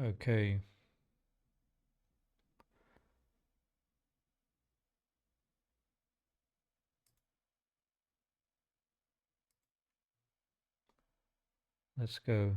Okay, let's go.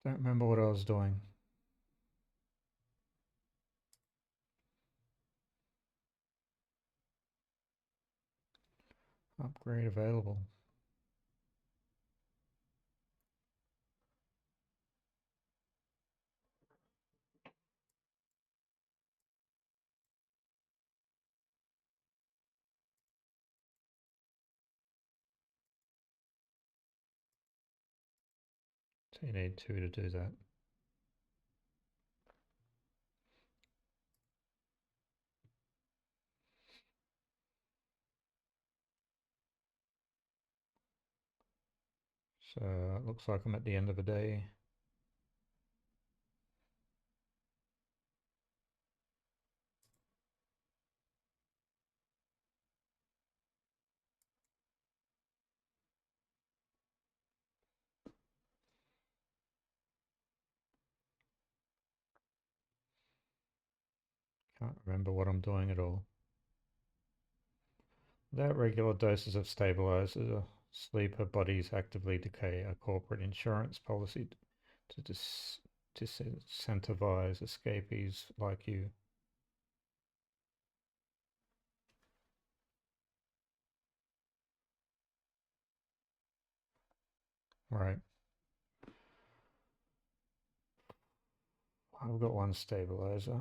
Don't remember what I was doing. Upgrade available. So you need two to do that. So it looks like I'm at the end of the day. Can't remember what I'm doing at all. Without regular doses of stabilizer, sleeper bodies actively decay. A corporate insurance policy to disincentivize escapees like you. Right. I've got one stabilizer.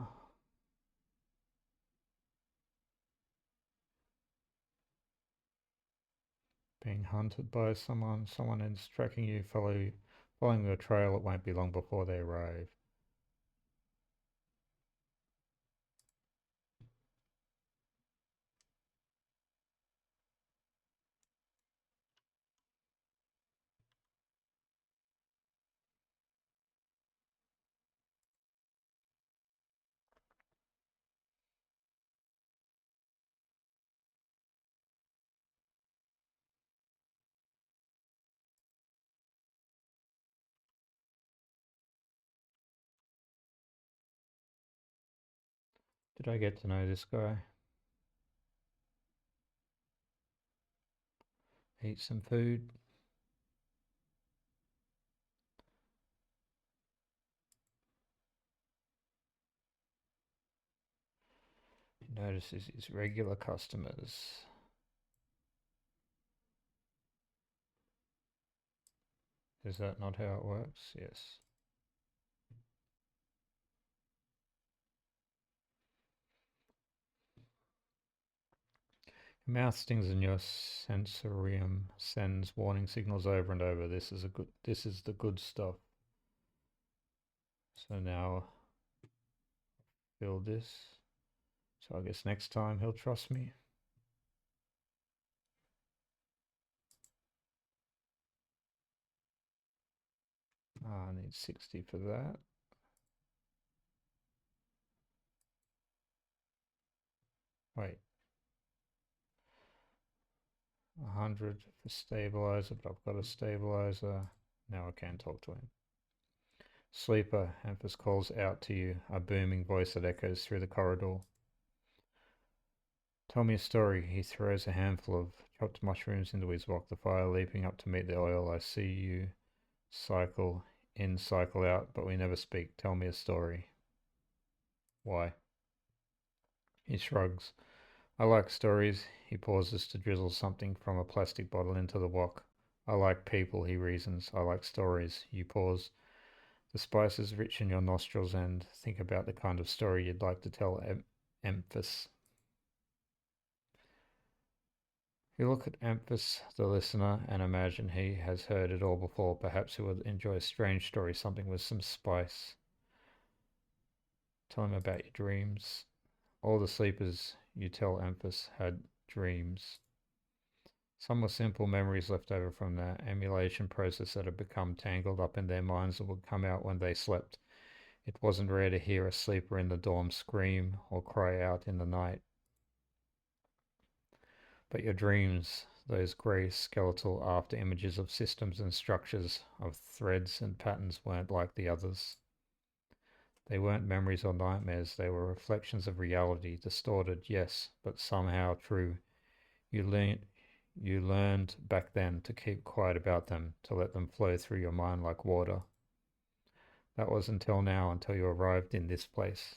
Being hunted by someone. Someone is tracking you, following your trail. It won't be long before they arrive. Did I get to know this guy? Eat some food. He notices his regular customers. Is that not how it works? Yes. Your mouth stings and your sensorium sends warning signals over and over. This is the good stuff. So now build this. So I guess next time he'll trust me. I need 60 for that. Wait, 100 for stabilizer, but I've got a stabilizer. Now I can talk to him. Sleeper, Amphis calls out to you, a booming voice that echoes through the corridor. Tell me a story. He throws a handful of chopped mushrooms into his wok, the fire leaping up to meet the oil. I see you cycle in, cycle out, but we never speak. Tell me a story. Why? He shrugs. I like stories. He pauses to drizzle something from a plastic bottle into the wok. I like people, he reasons. I like stories. You pause. The spice is rich in your nostrils and think about the kind of story you'd like to tell Emphas. You look at Emphas, the listener, and imagine he has heard it all before. Perhaps he would enjoy a strange story, something with some spice. Tell him about your dreams. All the sleepers, you tell Emphas, had dreams. Some were simple memories left over from the emulation process that had become tangled up in their minds and would come out when they slept. It wasn't rare to hear a sleeper in the dorm scream or cry out in the night. But your dreams, those grey skeletal after images of systems and structures, of threads and patterns, weren't like the others. They weren't memories or nightmares, they were reflections of reality, distorted, yes, but somehow true. You learned you learned back then to keep quiet about them, to let them flow through your mind like water. That was until now, until you arrived in this place.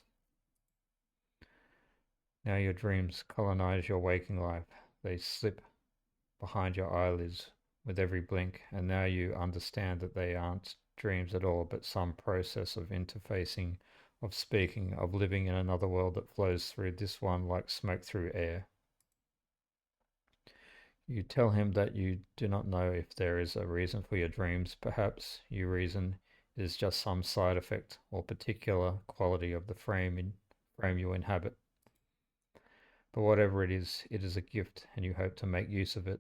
Now your dreams colonize your waking life. They slip behind your eyelids with every blink, and now you understand that they aren't dreams at all, but some process of interfacing, of speaking, of living in another world that flows through this one like smoke through air. You tell him that you do not know if there is a reason for your dreams. Perhaps you reason it is just some side effect or particular quality of the frame you inhabit. But whatever it is a gift, and you hope to make use of it.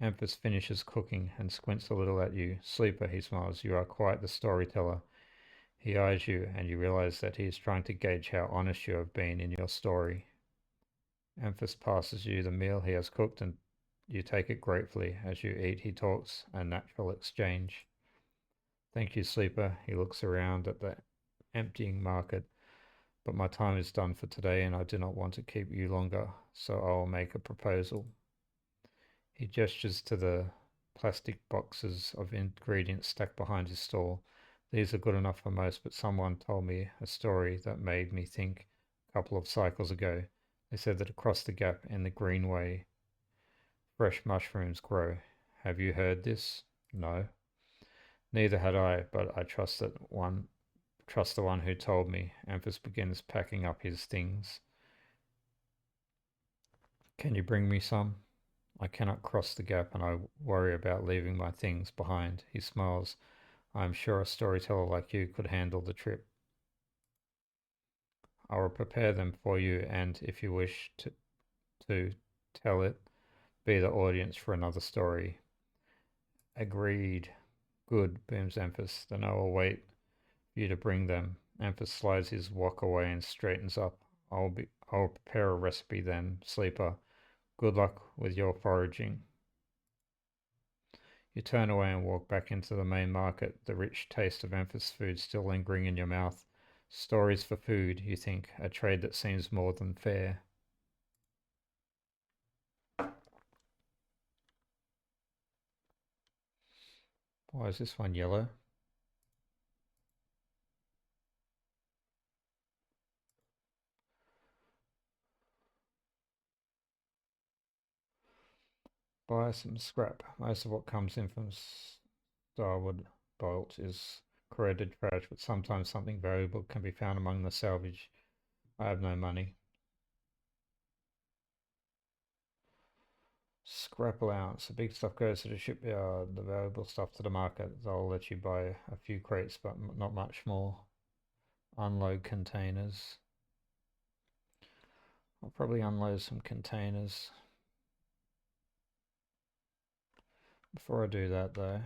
Amphis finishes cooking and squints a little at you. Sleeper, he smiles. You are quite the storyteller. He eyes you, and you realize that he is trying to gauge how honest you have been in your story. Amphis passes you the meal he has cooked, and you take it gratefully. As you eat, he talks, a natural exchange. Thank you, Sleeper. He looks around at the emptying market. But my time is done for today, and I do not want to keep you longer, so I will make a proposal. He gestures to the plastic boxes of ingredients stacked behind his stall. These are good enough for most, but someone told me a story that made me think a couple of cycles ago. They said that across the gap in the greenway, fresh mushrooms grow. Have you heard this? No. Neither had I, but I trust the one who told me. Amphis begins packing up his things. Can you bring me some? I cannot cross the gap, and I worry about leaving my things behind. He smiles. I am sure a storyteller like you could handle the trip. I will prepare them for you, and if you wish to tell it, be the audience for another story. Agreed. Good, booms Amphis. Then I will wait for you to bring them. Amphis slides his wok away and straightens up. I'll prepare a recipe then, Sleeper. Good luck with your foraging. You turn away and walk back into the main market, the rich taste of Memphis food still lingering in your mouth. Stories for food, you think, a trade that seems more than fair. Why is this one yellow? Buy some scrap. Most of what comes in from Starwood Bolt is corroded trash, but sometimes something valuable can be found among the salvage. I have no money. Scrap allowance. The big stuff goes to the shipyard, the valuable stuff to the market. They'll let you buy a few crates, but not much more. Unload containers. I'll probably unload some containers. Before I do that though,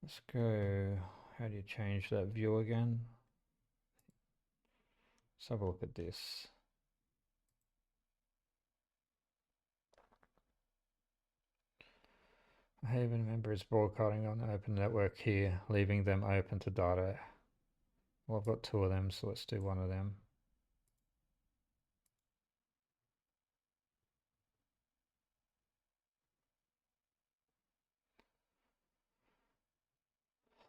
let's go, how do you change that view again? Let's have a look at this. A Haven member is broadcasting on an open network here, leaving them open to data. Well, I've got two of them, so let's do one of them.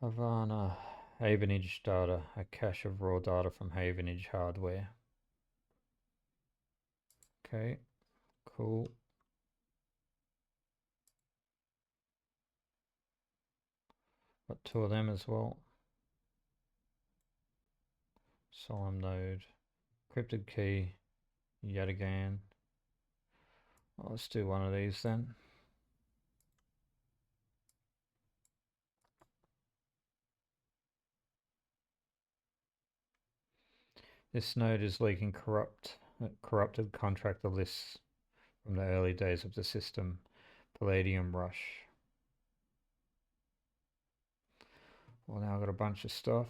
Havana, Havenage data, a cache of raw data from Havenage hardware. Okay, cool. Got two of them as well. Solemn node. Cryptid key. Yet again. Well, let's do one of these then. This node is leaking corrupted contractor lists from the early days of the system. Palladium Rush. Well, now I've got a bunch of stuff.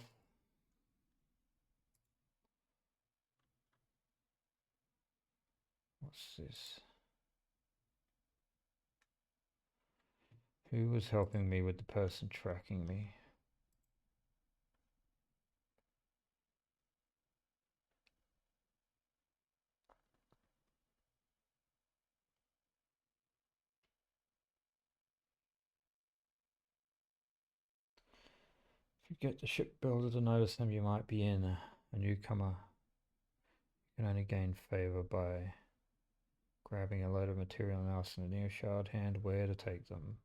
What's this? Who was helping me with the person tracking me? If you get the shipbuilder to notice them, you might be in. A newcomer. You can only gain favor by grabbing a load of material and asking the near shard hand where to take them.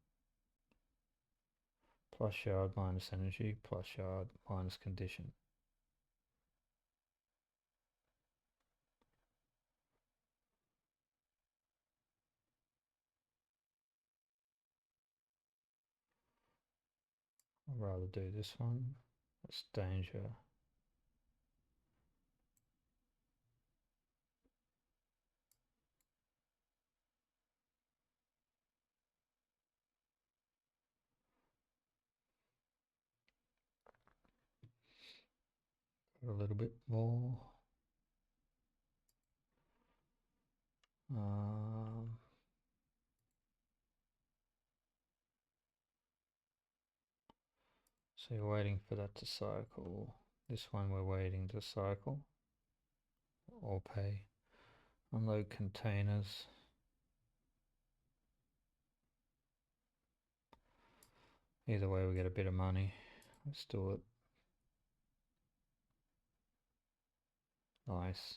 Plus shard minus energy, plus shard minus condition. I'd rather do this one. That's danger. A little bit more. So you're waiting for that to cycle. This one we're waiting to cycle. Or pay. Unload containers. Either way we get a bit of money. Let's do it. Nice.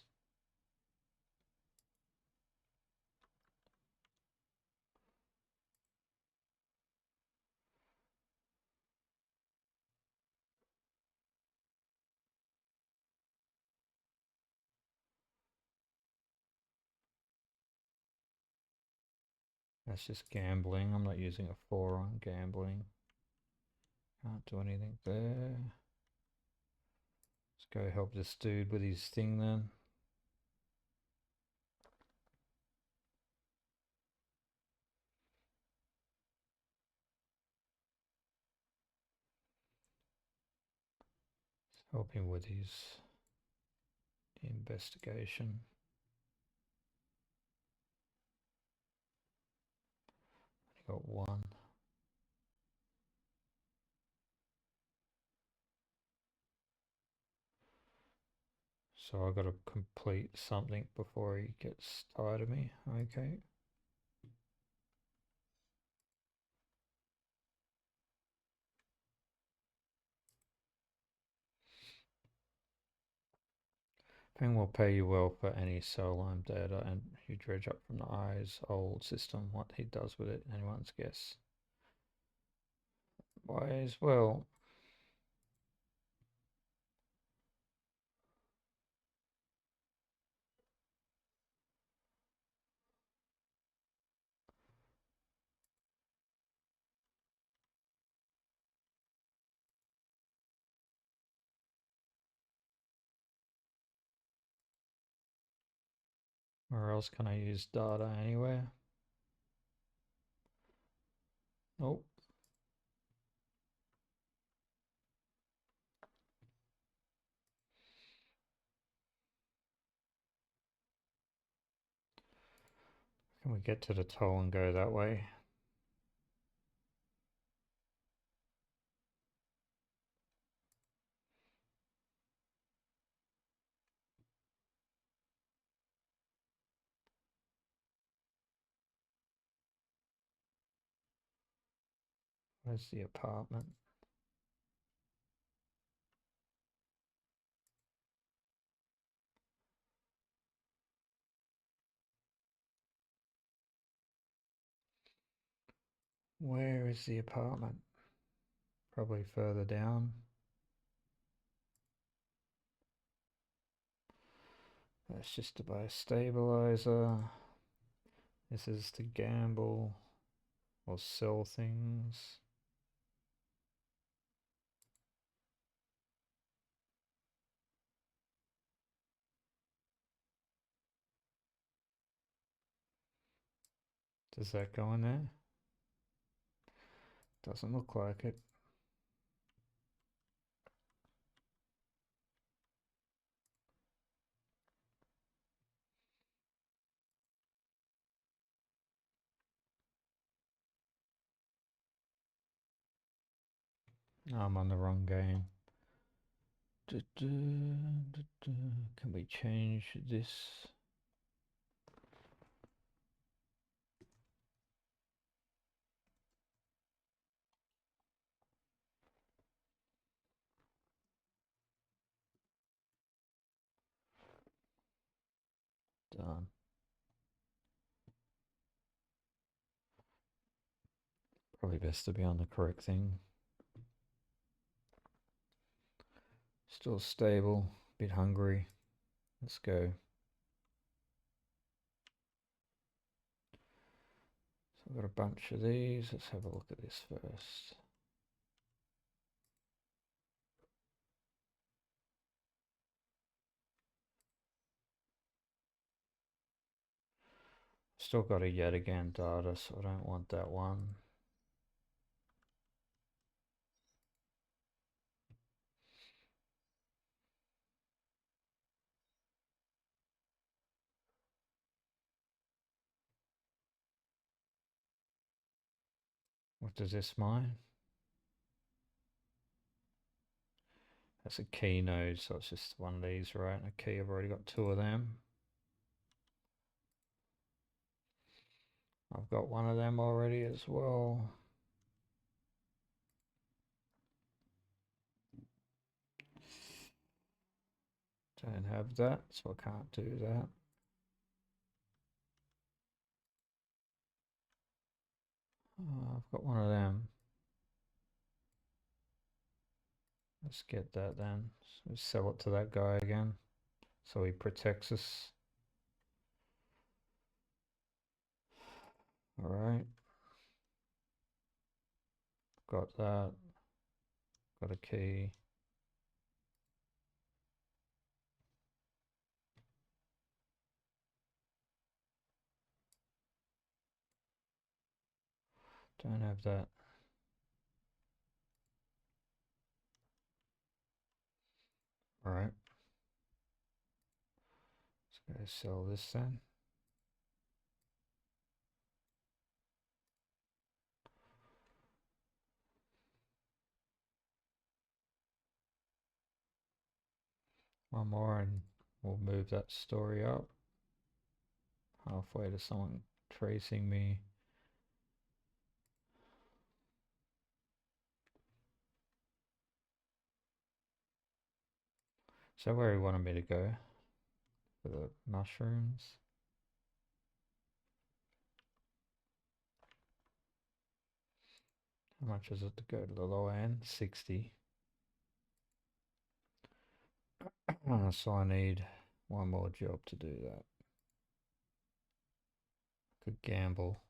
That's just gambling. I'm not using a 4 on gambling. Can't do anything there. Let's go help this dude with his thing then. Let's help him with his investigation. Only got one. So I've got to complete something before he gets tired of me. Okay. Ping will pay you well for any cell line data, and you dredge up from the eyes old system. What he does with it, anyone's guess. Why as well. Where else can I use data anywhere? Nope. Can we get to the toll and go that way? Where's the apartment? Where is the apartment? Probably further down. That's just to buy a stabilizer. This is to gamble or sell things. Does that go in there? Doesn't look like it. I'm on the wrong game. Can we change this? Done. Probably best to be on the correct thing. Still stable, bit hungry. Let's go. So I've got a bunch of these. Let's have a look at this first. Still got a yet again data, so I don't want that one. What does this mine? That's a key node, so it's just one of these, right? A key, I've already got two of them. I've got one of them already as well. Don't have that, so I can't do that. I've got one of them. Let's get that then. So sell it to that guy again, so he protects us. All right. Got that. Got a key. Don't have that. All right. Let's go sell this then. One more and we'll move that story up. Halfway to someone tracing me. Is that where he wanted me to go? For the mushrooms? How much is it to go to the lower end? 60. So I need one more job to do that. Could gamble.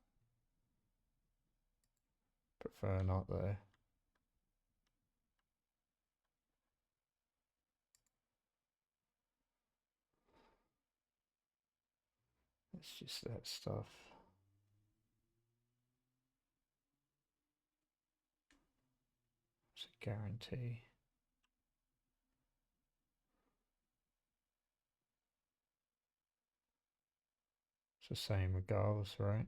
Prefer not though. It's just that stuff. It's a guarantee. It's the same regardless, right?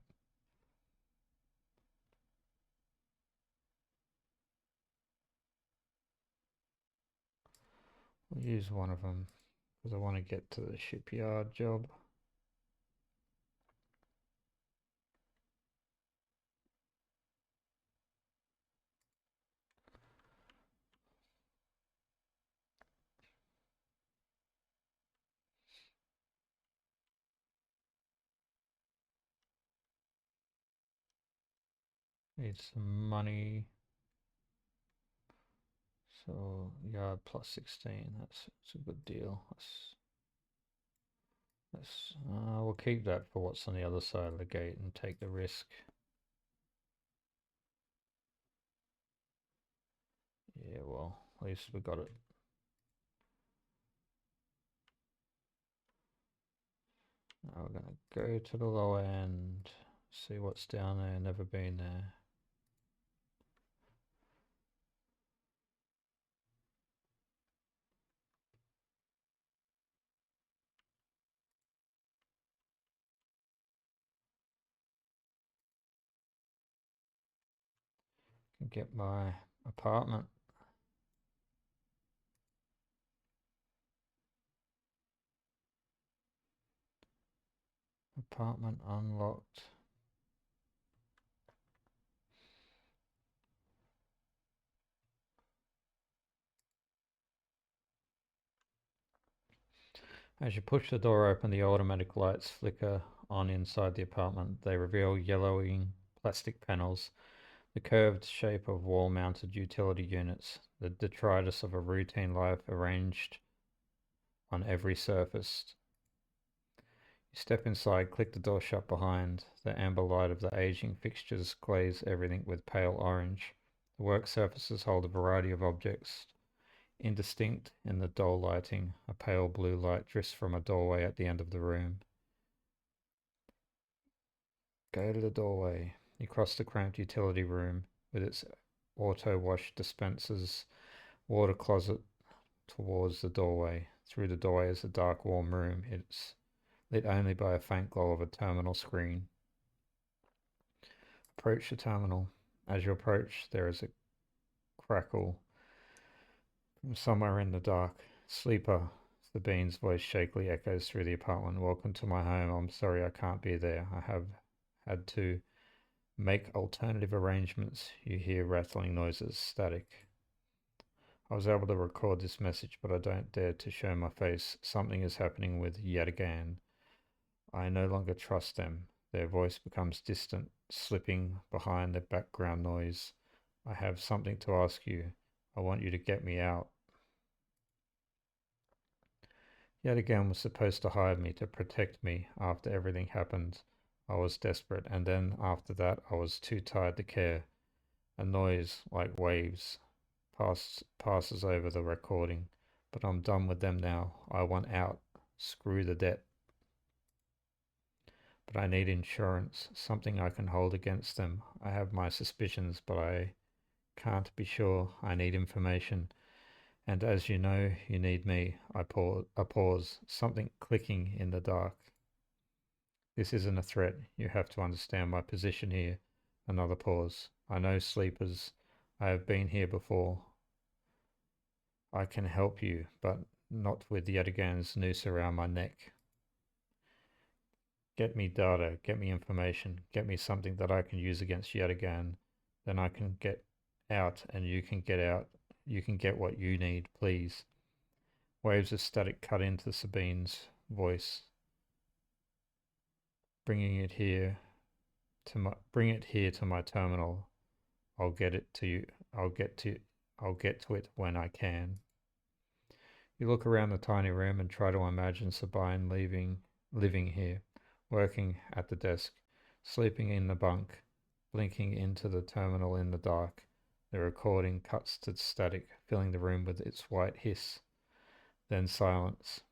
We'll use one of them because I want to get to the shipyard job. Need some money. So yard plus 16. That's a good deal. We'll keep that for what's on the other side of the gate and take the risk. Yeah, well, at least we got it. Now we're gonna go to the lower end, see what's down there. Never been there. Can get my apartment. Apartment unlocked. As you push the door open, the automatic lights flicker on inside the apartment. They reveal yellowing plastic panels, the curved shape of wall-mounted utility units, the detritus of a routine life arranged on every surface. You step inside, click the door shut behind. The amber light of the aging fixtures glaze everything with pale orange. The work surfaces hold a variety of objects, indistinct in the dull lighting. A pale blue light drifts from a doorway at the end of the room. Go to the doorway. You cross the cramped utility room with its auto wash dispensers, water closet towards the doorway. Through the doorway is a dark, warm room. It's lit only by a faint glow of a terminal screen. Approach the terminal. As you approach, there is a crackle from somewhere in the dark. Sleeper. Sabine's voice shakily echoes through the apartment. Welcome to my home. I'm sorry I can't be there. I have had to make alternative arrangements. You hear rattling noises, static. I was able to record this message, but I don't dare to show my face. Something is happening with Yadigan. I no longer trust them. Their voice becomes distant, slipping behind the background noise. I have something to ask you. I want you to get me out. Yadigan was supposed to hire me to protect me after everything happened. I was desperate, and then after that, I was too tired to care. A noise like waves passes over the recording, but I'm done with them now. I want out. Screw the debt. But I need insurance, something I can hold against them. I have my suspicions, but I can't be sure. I need information. And as you know, you need me. A pause, something clicking in the dark. This isn't a threat. You have to understand my position here. Another pause. I know sleepers. I have been here before. I can help you, but not with Yadigan's noose around my neck. Get me data, get me information, get me something that I can use against Yadigan. Then I can get out and you can get out. You can get what you need, please. Waves of static cut into Sabine's voice. Bring it here to my terminal. I'll get it to you. I'll get to it when I can. You look around the tiny room and try to imagine Sabine living here, working at the desk, sleeping in the bunk, blinking into the terminal in the dark. The recording cuts to static, filling the room with its white hiss. Then silence.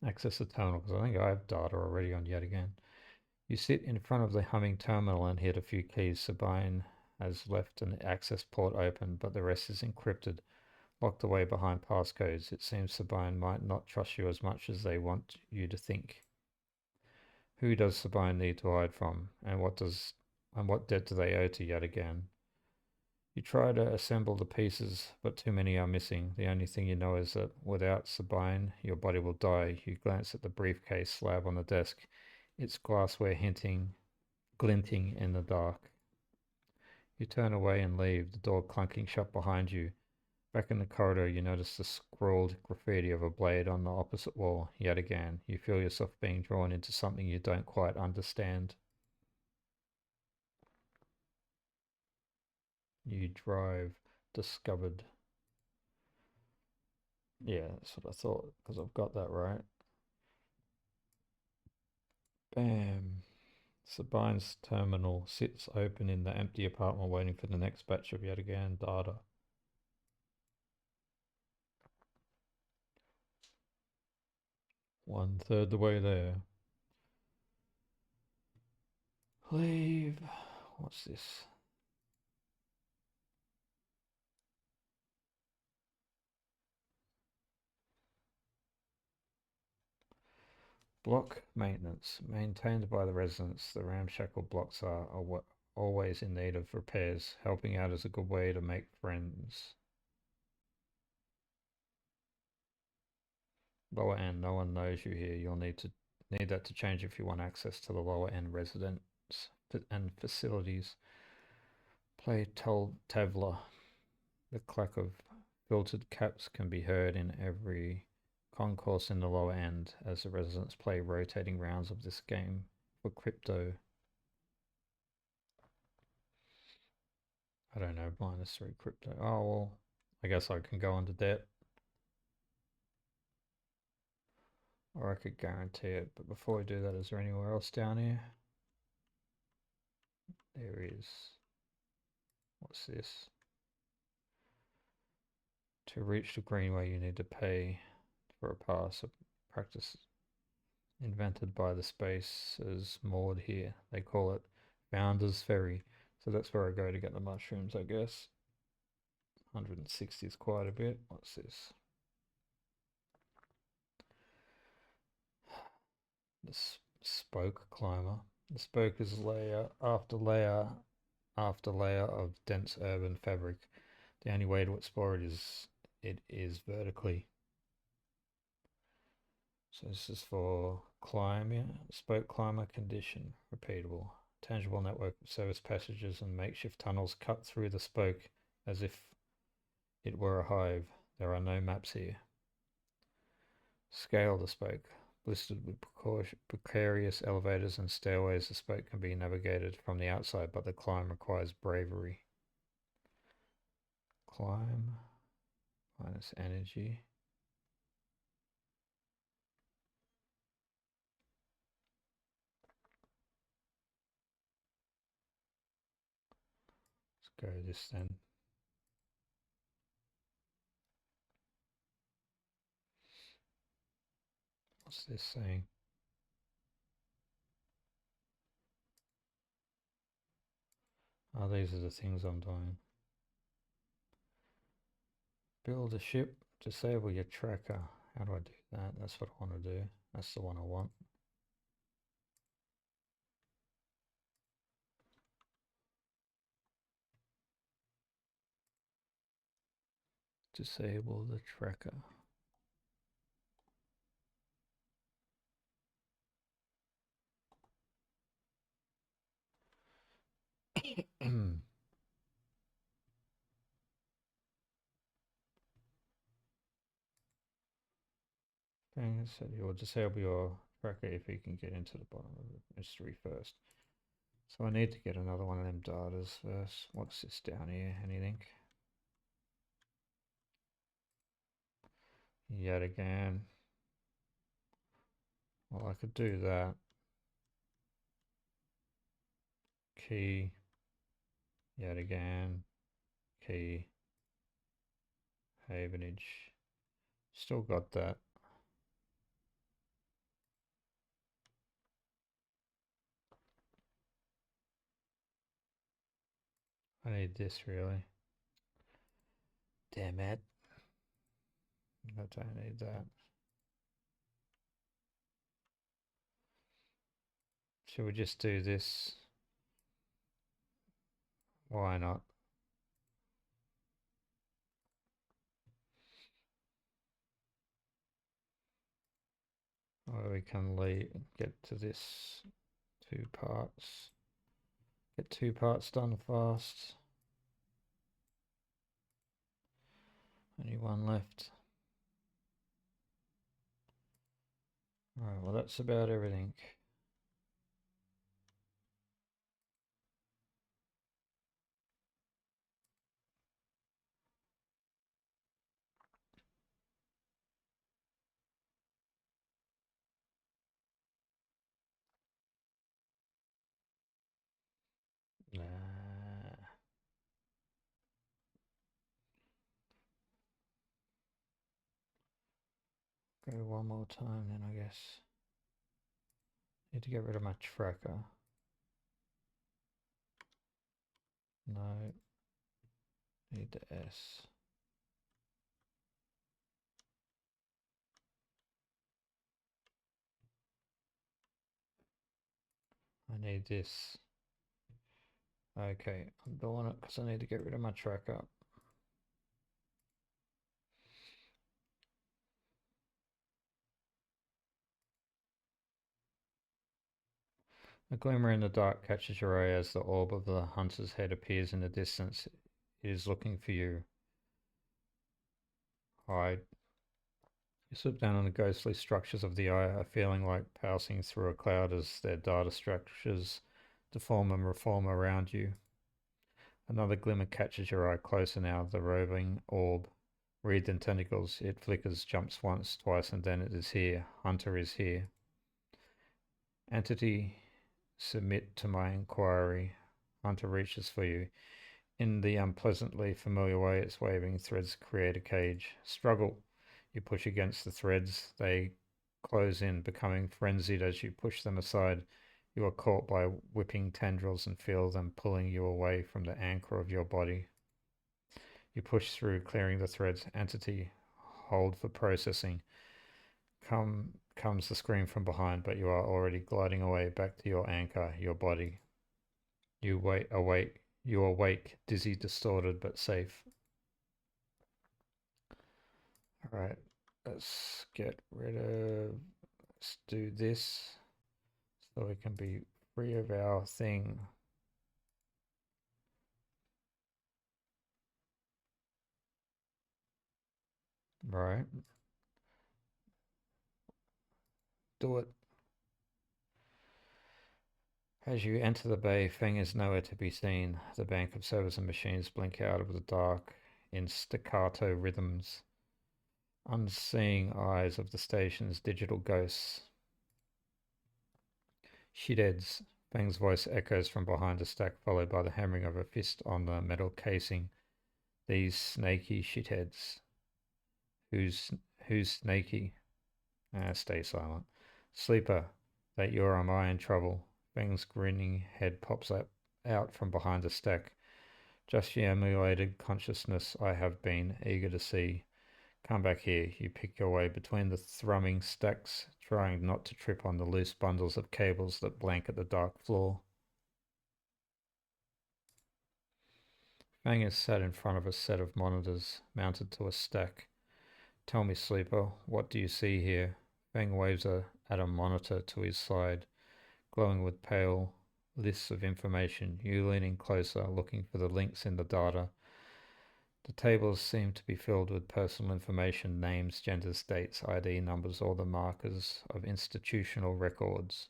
Access the terminal, because I think I have data already on Yadigan. You sit in front of the humming terminal and hit a few keys. Sabine has left an access port open, but the rest is encrypted, locked away behind passcodes. It seems Sabine might not trust you as much as they want you to think. Who does Sabine need to hide from, and what debt do they owe to Yadigan? You try to assemble the pieces, but too many are missing. The only thing you know is that without Sabine, your body will die. You glance at the briefcase slab on the desk, its glassware glinting in the dark. You turn away and leave, the door clunking shut behind you. Back in the corridor, you notice the scrawled graffiti of a blade on the opposite wall. Yet again, you feel yourself being drawn into something you don't quite understand. New drive discovered. Yeah, that's what I thought, because I've got that right. Bam. Sabine's terminal sits open in the empty apartment waiting for the next batch of yet again data. One third the way there. Leave. What's this? Block maintenance. Maintained by the residents, the ramshackle blocks are always in need of repairs. Helping out is a good way to make friends. Lower end, no one knows you here. You'll need that to change if you want access to the lower end residents and facilities. Play Tavla. The clack of filtered caps can be heard in every concourse in the lower end as the residents play rotating rounds of this game for crypto. I don't know, -3 crypto. Oh, well, I guess I can go into debt. Or I could guarantee it. But before we do that, is there anywhere else down here? There is. What's this? To reach the greenway, you need to pay for a pass. A practice invented by the spaces moored here. They call it Founder's Ferry. So that's where I go to get the mushrooms, I guess. 160 is quite a bit. What's this? The spoke climber. The spoke is layer after layer after layer of dense urban fabric. The only way to explore it is vertically. So this is for climbing, spoke climber condition, repeatable. Tangible network of service passages and makeshift tunnels cut through the spoke as if it were a hive. There are no maps here. Scale the spoke. Blistered with precarious elevators and stairways, the spoke can be navigated from the outside, but the climb requires bravery. Climb minus energy. Let's go this then. What's this saying? Oh, these are the things I'm doing. Build a ship, disable your tracker. How do I do that? That's what I want to do. That's the one I want. Disable the tracker. Thing said you'll disable your tracker if you can get into the bottom of the mystery first. So I need to get another one of them datas first. What's this down here? Anything? Yet again. Well, I could do that. Key. Yet again. Key. Havenage. Still got that. I need this really. Damn it. I don't need that. Should we just do this? Why not? Or we can get to this 2 parts. Get 2 parts done fast. Only one left. Alright, well that's about everything. Go one more time then, I guess. Need to get rid of my tracker. No, need the S. I need this. Okay, I'm doing it because I need to get rid of my tracker. A glimmer in the dark catches your eye as the orb of the hunter's head appears in the distance. It is looking for you. Hide. You slip down on the ghostly structures of the eye, a feeling like passing through a cloud as their data structures deform and reform around you. Another glimmer catches your eye closer now, the roving orb. Wreathed in tentacles, it flickers, jumps once, twice, and then it is here. Hunter is here. Entity, submit to my inquiry. Hunter reaches for you. In the unpleasantly familiar way, its waving threads create a cage. Struggle. You push against the threads. They close in, becoming frenzied as you push them aside. You are caught by whipping tendrils and feel them pulling you away from the anchor of your body. You push through, clearing the threads. Entity, hold for processing. Comes the scream from behind, but you are already gliding away back to your anchor, your body. You awake, dizzy, distorted, but safe. Alright, let's get rid of, let's do this so we can be free of our thing. Right, do it. As you enter the bay, Feng is nowhere to be seen. The bank of servers and machines blink out of the dark in staccato rhythms. Unseeing eyes of the station's digital ghosts. Shitheads. Feng's voice echoes from behind the stack, followed by the hammering of a fist on the metal casing. These snaky shitheads. Who's snaky? Stay silent. Sleeper, that you're am I in trouble? Feng's grinning head pops up out from behind the stack. Just the emulated consciousness I have been eager to see. Come back here. You pick your way between the thrumming stacks, trying not to trip on the loose bundles of cables that blanket the dark floor. Fang is sat in front of a set of monitors mounted to a stack. Tell me, sleeper, what do you see here? Fang waves at a monitor to his side, glowing with pale lists of information. You leaning closer, looking for the links in the data. The tables seem to be filled with personal information, names, genders, dates, ID numbers, or the markers of institutional records.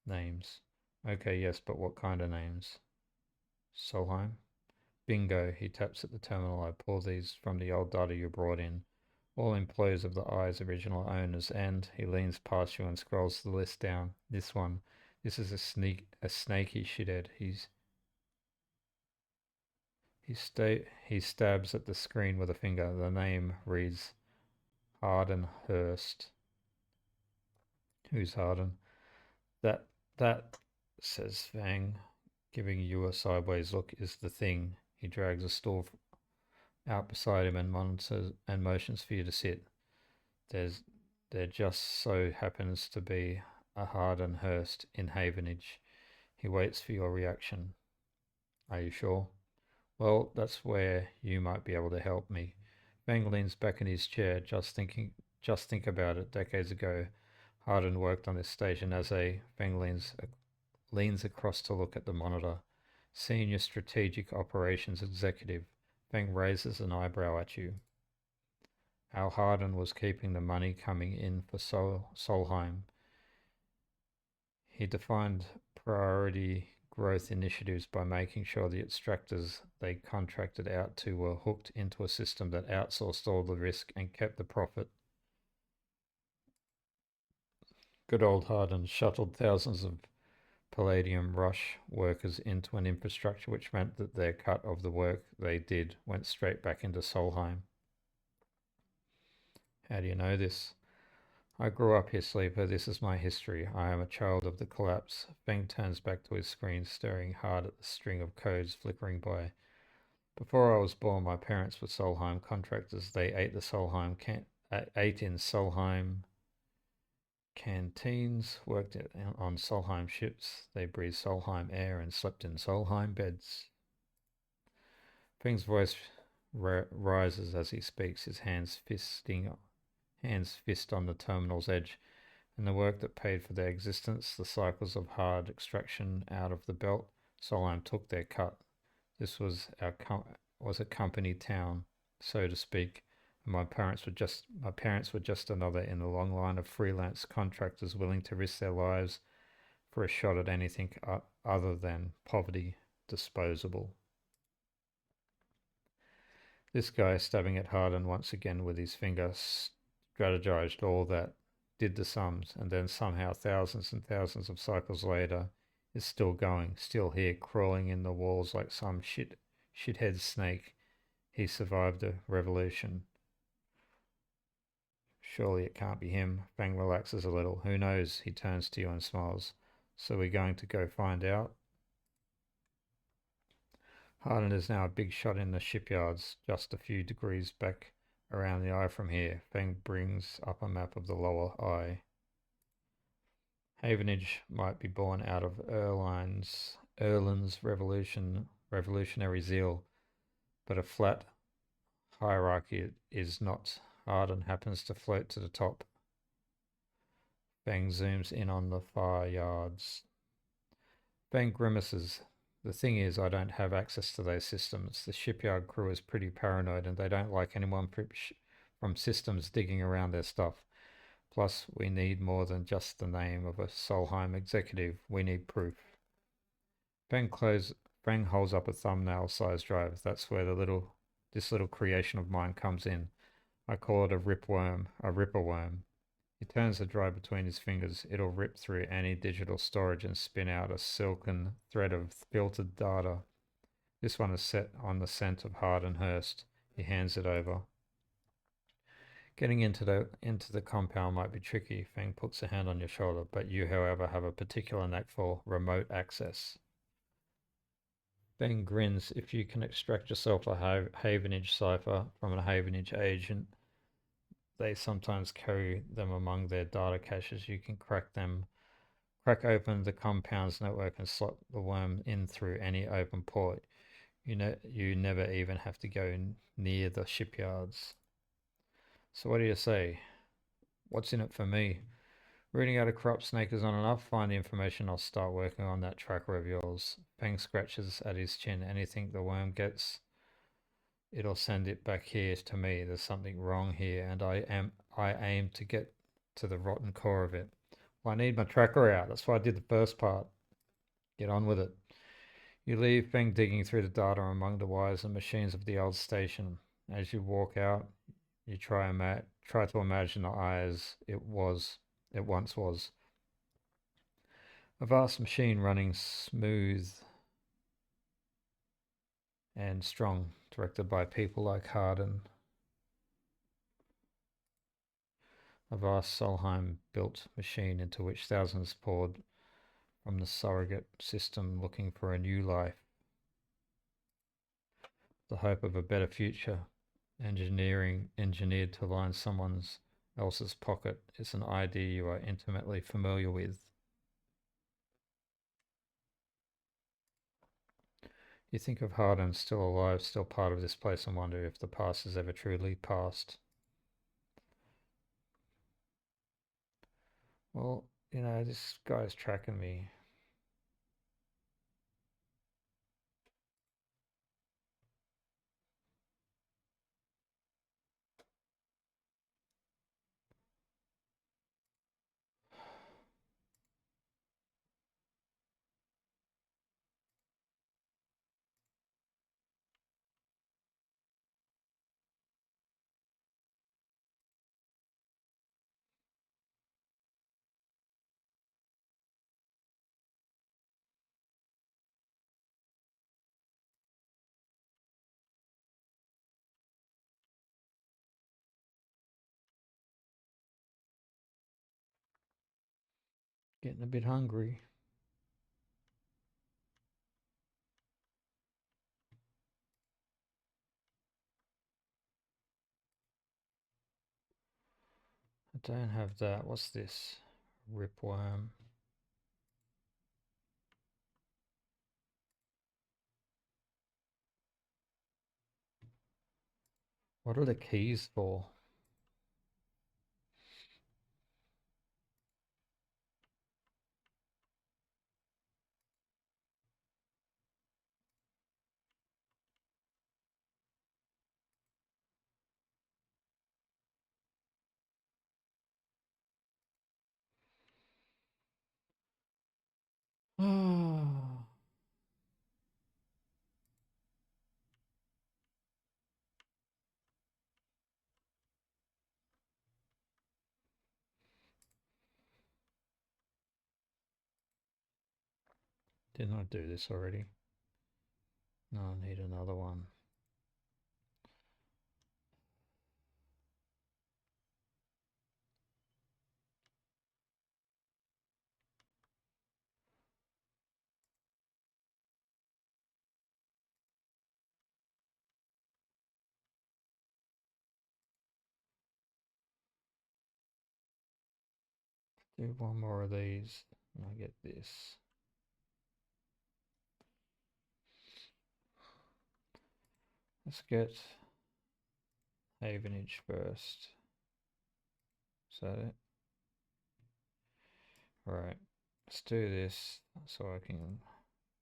Names. Okay, yes, but what kind of names? Solheim? Bingo, he taps at the terminal. I pull these from the old data you brought in. All employees of the Eye's original owners, and he leans past you and scrolls the list down. This one. This is a snaky shithead. He stabs at the screen with a finger. The name reads Harden Hurst. Who's Harden? That, says Fang, giving you a sideways look, is the thing. He drags a stool out beside him and monitors and motions for you to sit. There just so happens to be a Harden Hurst in Havenage. He waits for your reaction. Are you sure? Well, that's where you might be able to help me. Fang leans back in his chair, just think about it. Decades ago, Harden worked on this station as a Fang leans across to look at the monitor. Senior Strategic Operations Executive. Fang raises an eyebrow at you. Al Harden was keeping the money coming in for Solheim. He defined priority growth initiatives by making sure the extractors they contracted out to were hooked into a system that outsourced all the risk and kept the profit. Good old Harden shuttled thousands of Palladium Rush workers into an infrastructure which meant that their cut of the work they did went straight back into Solheim. How do you know this? I grew up here, Sleeper. This is my history. I am a child of the collapse. Feng turns back to his screen, staring hard at the string of codes flickering by. Before I was born, my parents were Solheim contractors. They ate in Solheim canteens, worked on Solheim ships. They breathed Solheim air and slept in Solheim beds. Feng's voice rises as he speaks, his hands fist on the terminal's edge. And the work that paid for their existence, the cycles of hard extraction out of the belt, Solheim took their cut. This was a company town, so to speak. And my parents were just another in the long line of freelance contractors willing to risk their lives for a shot at anything other than poverty disposable. This guy, stabbing at Harden once again with his finger, strategized all that, did the sums, and then somehow thousands and thousands of cycles later is still going, still here, crawling in the walls like some shithead snake. He survived a revolution. Surely it can't be him. Fang relaxes a little. Who knows? He turns to you and smiles. So we're going to go find out? Harden is now a big shot in the shipyards, just a few degrees back around the eye from here. Fang brings up a map of the lower eye. Havenage might be born out of Erlin's revolutionary zeal, but a flat hierarchy is not. Harden happens to float to the top. Fang zooms in on the far yards. Fang grimaces. The thing is, I don't have access to those systems. The shipyard crew is pretty paranoid and they don't like anyone from systems digging around their stuff. Plus, we need more than just the name of a Solheim executive. We need proof. Fang holds up a thumbnail-sized drive. That's where this little creation of mine comes in. I call it a ripper worm. He turns the drive between his fingers. It'll rip through any digital storage and spin out a silken thread of filtered data. This one is set on the scent of Harden Hurst. He hands it over. Getting into the compound might be tricky. Fang puts a hand on your shoulder, but you, however, have a particular knack for remote access. Fang grins. If you can extract yourself a Havenage cipher from a Havenage agent, they sometimes carry them among their data caches. You can crack open the compound's network and slot the worm in through any open port. You never even have to go near the shipyards. So what do you say? What's in it for me? Rooting out a corrupt snake is not enough. Find the information. I'll start working on that tracker of yours. Fang scratches at his chin. Anything the worm gets, it'll send it back here to me. There's something wrong here, and I aim to get to the rotten core of it. Well, I need my tracker out. That's why I did the first part. Get on with it. You leave Feng digging through the data among the wires and machines of the old station. As you walk out, you try to imagine the eye as it once was. A vast machine running smooth and strong, directed by people like Harden. A vast Solheim-built machine into which thousands poured from the surrogate system looking for a new life. The hope of a better future, engineered to line someone else's pocket, is an idea you are intimately familiar with. You think of Harden still alive, still part of this place, and wonder if the past is ever truly past. Well, this guy's tracking me. Getting a bit hungry. I don't have that. What's this? Ripworm. What are the keys for? Oh, didn't I do this already? No, I need another one. Do one more of these and I get this. Let's get Havenage first. Is that it? Right. Let's do this so I can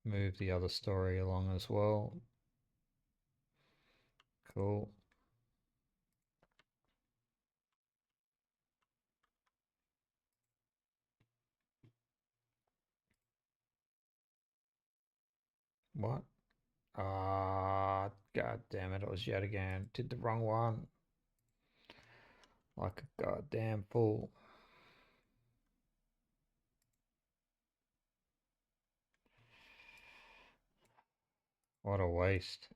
move the other story along as well. Cool. What? Ah, god damn it, it was yet again. Did the wrong one. Like a goddamn fool. What a waste.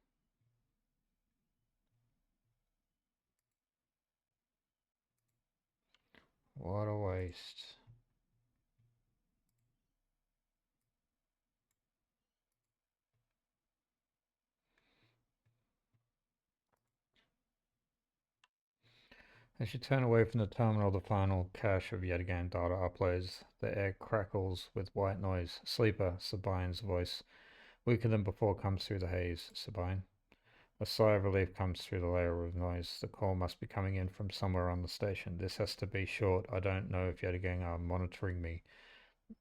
What a waste. As you turn away from the terminal, the final cache of yet again data uploads. The air crackles with white noise. Sleeper, Sabine's voice, weaker than before, comes through the haze. Sabine. A sigh of relief comes through the layer of noise. The call must be coming in from somewhere on the station. This has to be short. I don't know if yet again are monitoring me.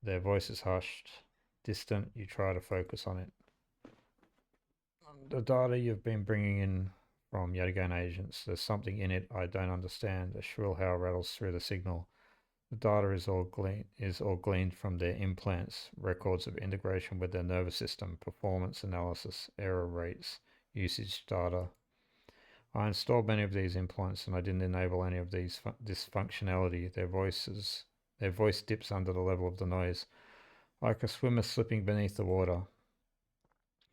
Their voice is hushed, distant. You try to focus on it. The data you've been bringing in from yet again agents, there's something in it I don't understand. A shrill howl rattles through the signal. The data is all gleaned from their implants, records of integration with their nervous system, performance analysis, error rates, usage data. I installed many of these implants and I didn't enable any of this functionality. Their voice dips under the level of the noise, like a swimmer slipping beneath the water.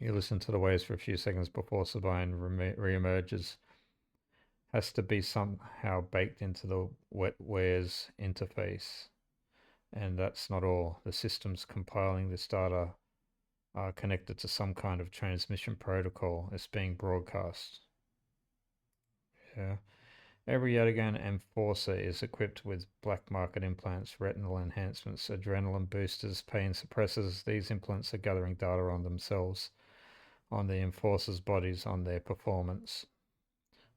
You listen to the waves for a few seconds before Sabine re-emerges. Has to be somehow baked into the wetware's interface. And that's not all. The systems compiling this data are connected to some kind of transmission protocol. It's being broadcast. Yeah. Every Yadigan enforcer is equipped with black market implants, retinal enhancements, adrenaline boosters, pain suppressors. These implants are gathering data on themselves, on the enforcers' bodies, on their performance.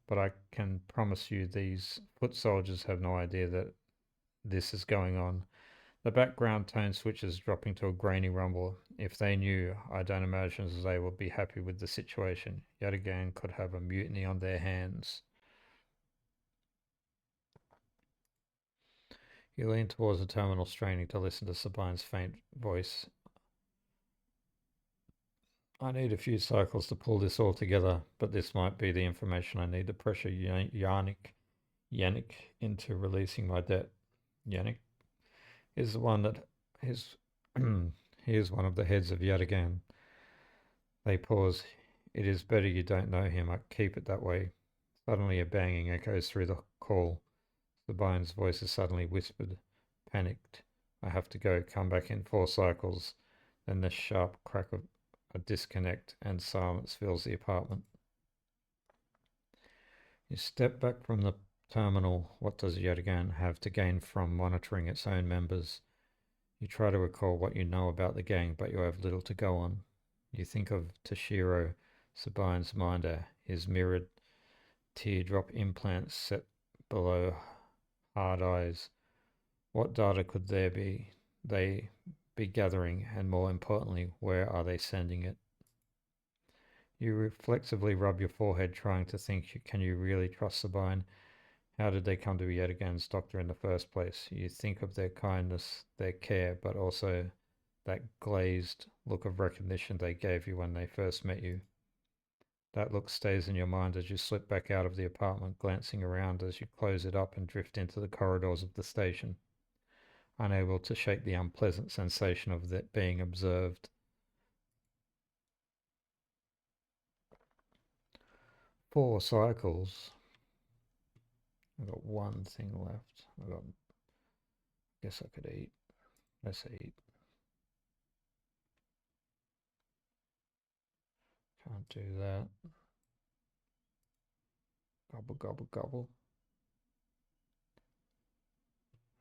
But I can promise you these foot soldiers have no idea that this is going on. The background tone switches dropping to a grainy rumble. If they knew, I don't imagine they would be happy with the situation. Yadigan could have a mutiny on their hands. He leaned towards the terminal, straining to listen to Sabine's faint voice. I need a few cycles to pull this all together, but this might be the information I need to pressure Yannick into releasing my debt. Yannick is the one that is he is one of the heads of Yadigan. They pause. It is better you don't know him. I keep it that way. Suddenly a banging echoes through the call. Sabine's voice is suddenly whispered, panicked. I have to go, come back in 4 cycles. Then the sharp crack of a disconnect and silence fills the apartment. You step back from the terminal. What does yet again have to gain from monitoring its own members? You try to recall what you know about the gang, but you have little to go on. You think of Toshiro Sabine's minder, his mirrored teardrop implants set below hard eyes. What data could they be gathering, and more importantly, where are they sending it? You reflexively rub your forehead, trying to think, can you really trust Sabine? How did they come to be yet again's doctor in the first place? You think of their kindness, their care, but also that glazed look of recognition they gave you when they first met you. That look stays in your mind as you slip back out of the apartment, glancing around as you close it up and drift into the corridors of the station, unable to shake the unpleasant sensation of that being observed. 4 cycles. I've got one thing left. Guess I could eat. Let's eat. Can't do that. Gobble, gobble, gobble.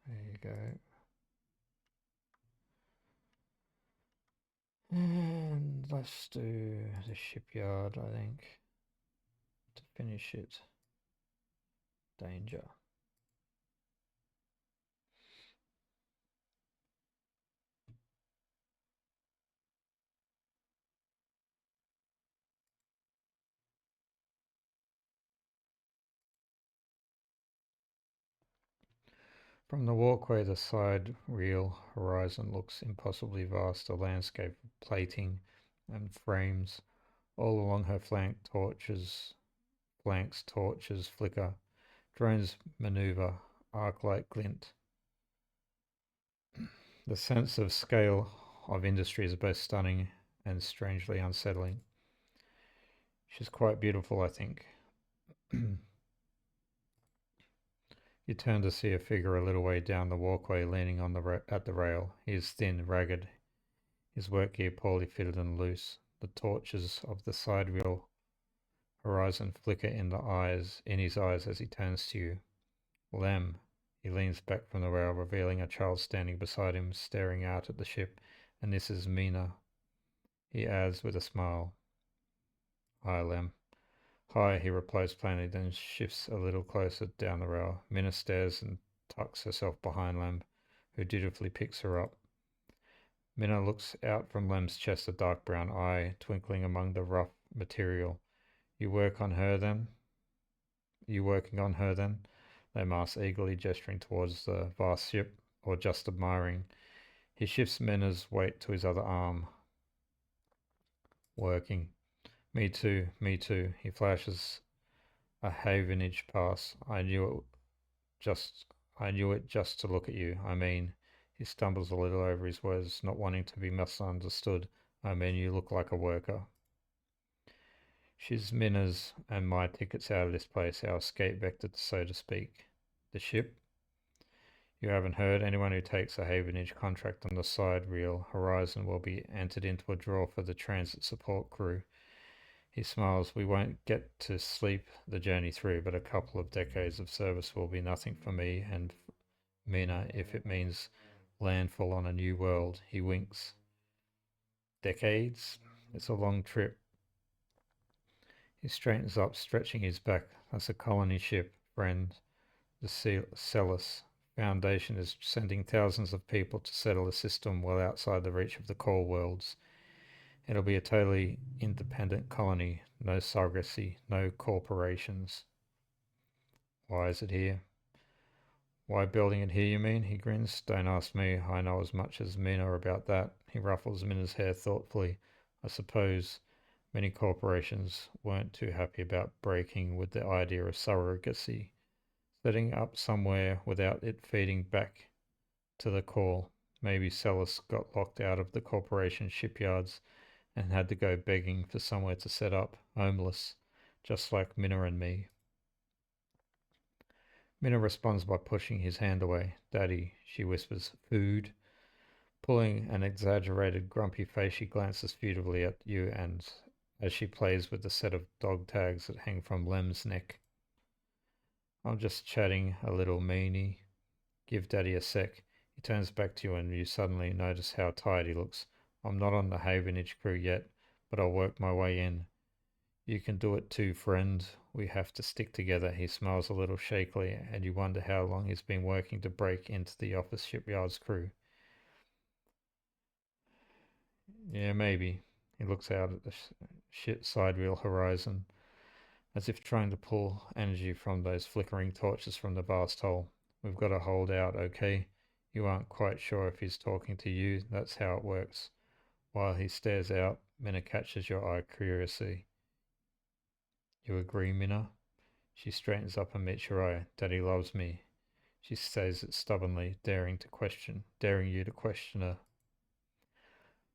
There you go. And let's do the shipyard, I think, to finish it. Danger. From the walkway, the side reel horizon looks impossibly vast, a landscape of plating and frames. All along her flanks torches flicker, drones maneuver, arc-light glint. The sense of scale of industry is both stunning and strangely unsettling. She's quite beautiful, I think. You turn to see a figure a little way down the walkway leaning on at the rail. He is thin, ragged, his work gear poorly fitted and loose. The torches of the side reel horizon flicker in his eyes as he turns to you. Lem. He leans back from the rail, revealing a child standing beside him, staring out at the ship. And this is Mina, he adds with a smile. Hi, Lem. Hi, he replies plainly, then shifts a little closer down the rail. Mina stares and tucks herself behind Lem, who dutifully picks her up. Mina looks out from Lem's chest, a dark brown eye twinkling among the rough material. You working on her then? Lem asks eagerly, gesturing towards the vast ship, or just admiring. He shifts Mina's weight to his other arm. Working. Me too, me too. He flashes a havenage pass. I knew it just to look at you. I mean, he stumbles a little over his words, not wanting to be misunderstood. I mean, you look like a worker. She's Minna's and my tickets out of this place, our escape vector, so to speak. The ship? You haven't heard? Anyone who takes a havenage contract on the side reel horizon will be entered into a draw for the transit support crew. He smiles. We won't get to sleep the journey through, but a couple of decades of service will be nothing for me and Mina if it means landfall on a new world. He winks. Decades? It's a long trip. He straightens up, stretching his back. That's a colony ship, friend. The Celis Foundation is sending thousands of people to settle a system well outside the reach of the core worlds. It'll be a totally independent colony, no surrogacy, no corporations. Why is it here? Why building it here, you mean? He grins. Don't ask me. I know as much as Mina about that. He ruffles Mina's hair thoughtfully. I suppose many corporations weren't too happy about breaking with the idea of surrogacy, setting up somewhere without it feeding back to the core. Maybe Celis got locked out of the corporation shipyards and had to go begging for somewhere to set up, homeless, just like Minna and me. Minna responds by pushing his hand away. Daddy, she whispers, food. Pulling an exaggerated grumpy face, she glances furtively at you and as she plays with the set of dog tags that hang from Lem's neck. I'm just chatting a little meanie. Give Daddy a sec. He turns back to you and you suddenly notice how tired he looks. I'm not on the Havenage crew yet, but I'll work my way in. You can do it too, friend. We have to stick together. He smiles a little shakily, and you wonder how long he's been working to break into the office shipyard's crew. Yeah, maybe. He looks out at the shit sidewheel horizon, as if trying to pull energy from those flickering torches from the vast hull. We've got to hold out, okay? You aren't quite sure if he's talking to you. That's how it works. While he stares out, Minna catches your eye curiously. You agree, Minna? She straightens up and meets your eye. Daddy loves me. She says it stubbornly, daring you to question her.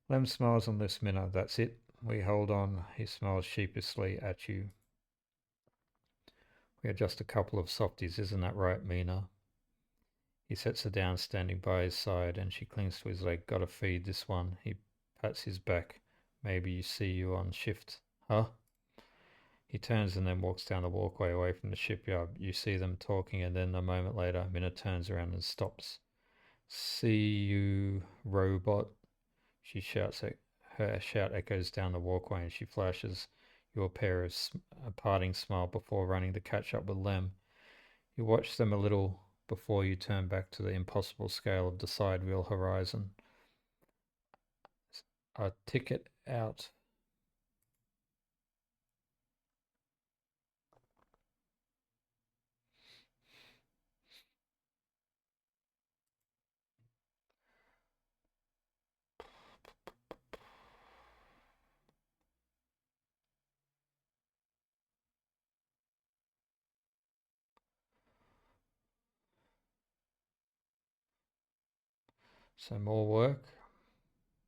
Lem smiles and lifts Minna. That's it. We hold on. He smiles sheepishly at you. We are just a couple of softies, isn't that right, Mina? He sets her down, standing by his side, and she clings to his leg. Gotta feed this one. He pats his back. Maybe you see you on shift. Huh? He turns and then walks down the walkway away from the shipyard. You see them talking, and then a moment later, Minna turns around and stops. See you, robot. She shouts. Her shout echoes down the walkway, and she flashes you a parting smile before running to catch up with Lem. You watch them a little before you turn back to the impossible scale of the sidewheel horizon. A ticket out. So more work.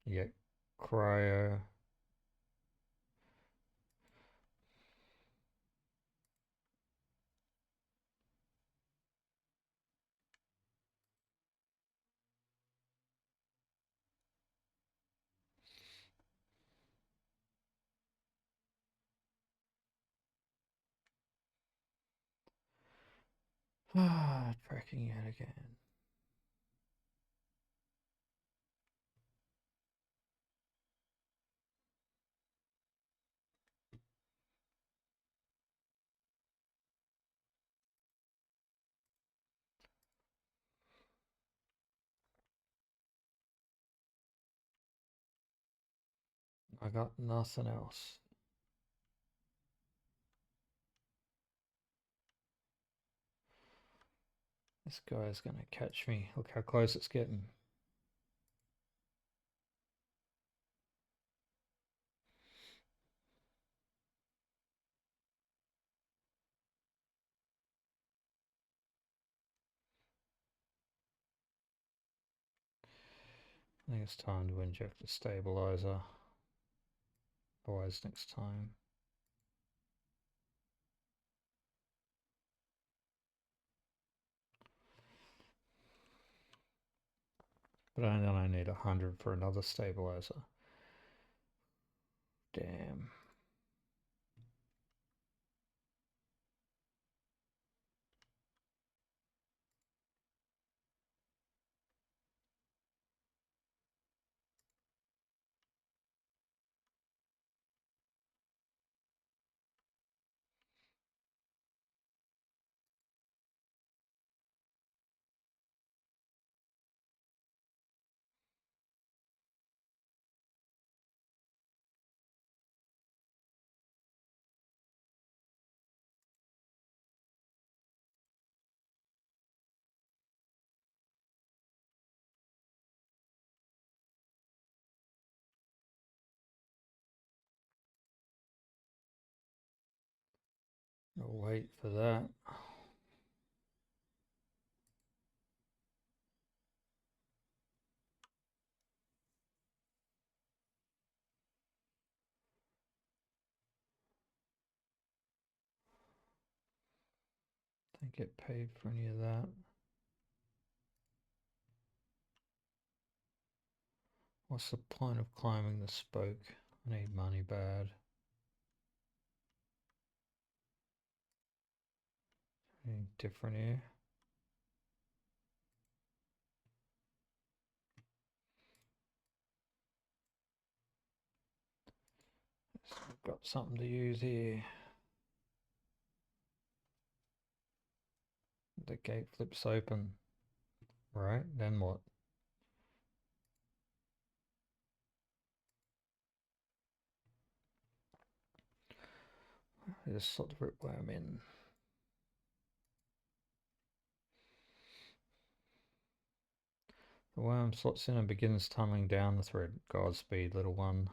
You get cryo. Tracking it again. I got nothing else. This guy's gonna catch me. Look how close it's getting. I think it's time to inject a stabilizer. Otherwise, next time. But I only need 100 for another stabilizer. Damn. I'll wait for that. Don't get paid for any of that. What's the point of climbing the spoke? I need money bad. Anything different here? So I've got something to use here. The gate flips open. Right, then what? I just slot the ripworm in. The worm slots in and begins tunneling down the thread. Godspeed, little one.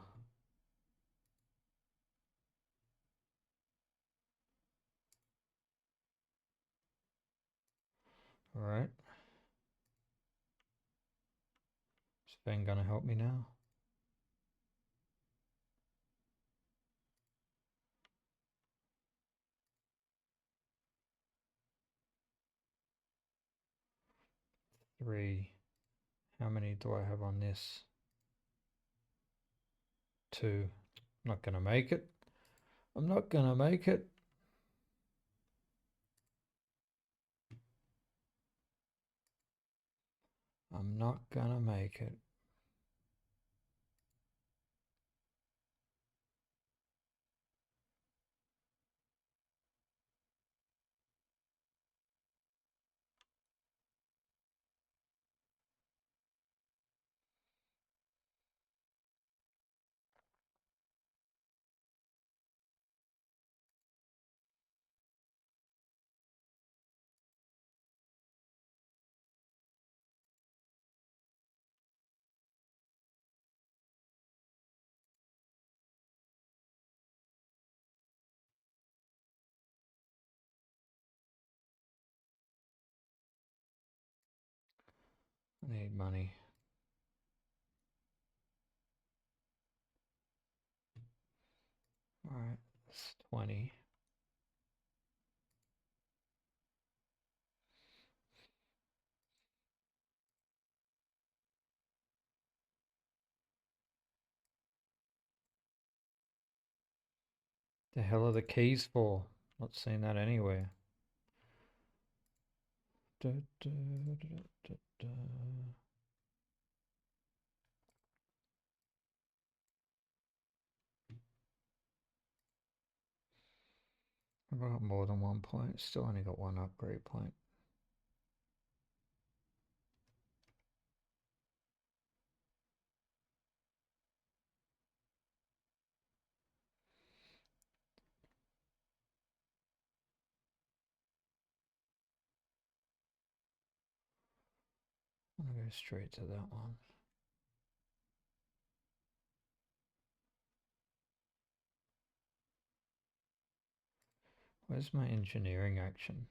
Alright. Is Ben gonna help me now? Three. How many do I have on this? Two. I'm not gonna make it. I'm not gonna make it. I'm not gonna make it. I need money. Alright, that's 20. The hell are the keys for? Not seen that anywhere. Da, da, da, da, da. I've got more than 1 point. Still only got 1 upgrade point. I'm gonna go straight to that one. Where's my engineering action?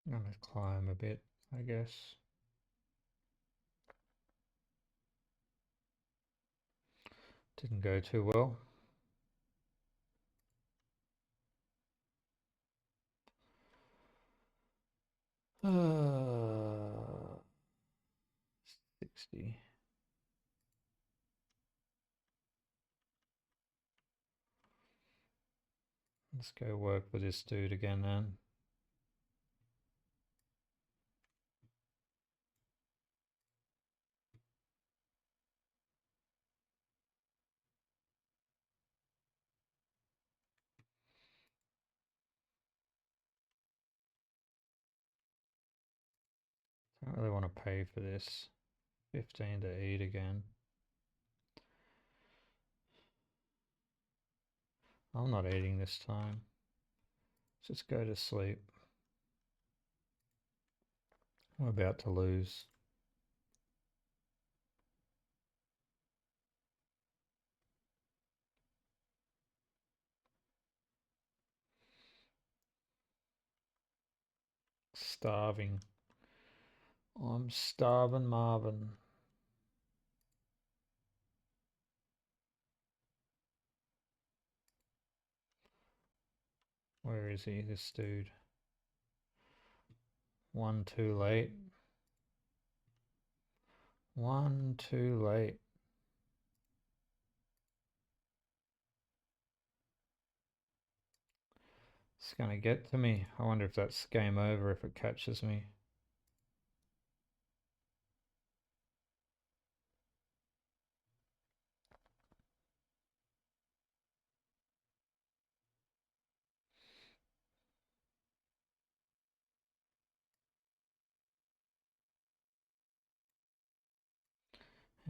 I'm gonna climb a bit, I guess. Didn't go too well. Uh, 60. Let's go work with this dude again then. Don't really want to pay for this. 15 to eat again. I'm not eating this time. Let's just go to sleep. I'm about to lose. starving. I'm starving, Marvin. Where is he, this dude? One too late. One too late. It's gonna get to me. I wonder if that's game over if it catches me.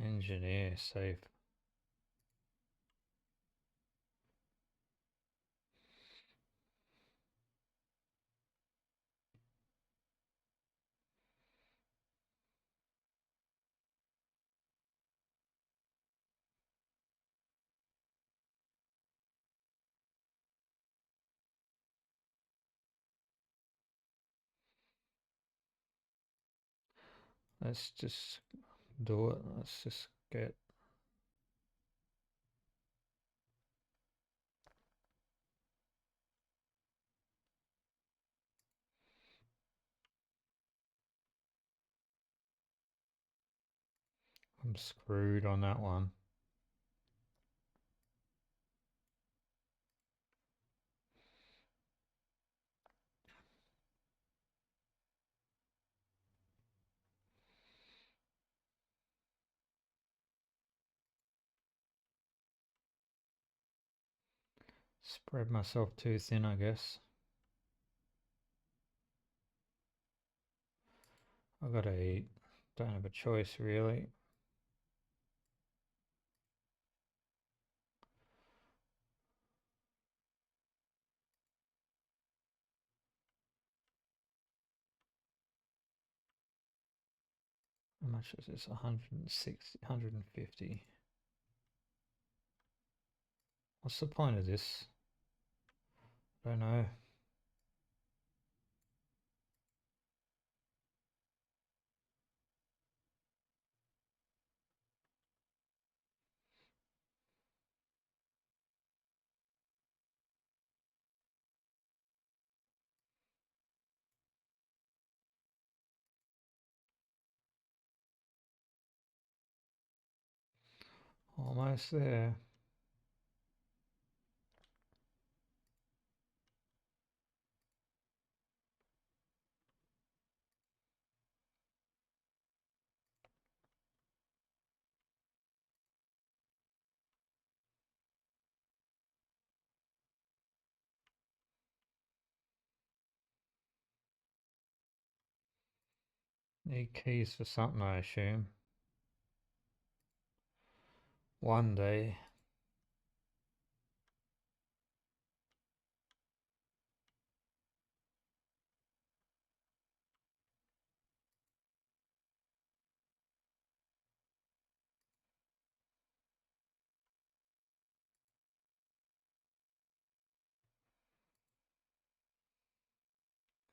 Engineer safe. Let's just do it. Let's just get. I'm screwed on that one. Spread myself too thin, I guess. I gotta eat. Don't have a choice, really. How much is this? 160, 150. What's the point of this? I don't know. Almost there. Need keys for something, I assume. One day.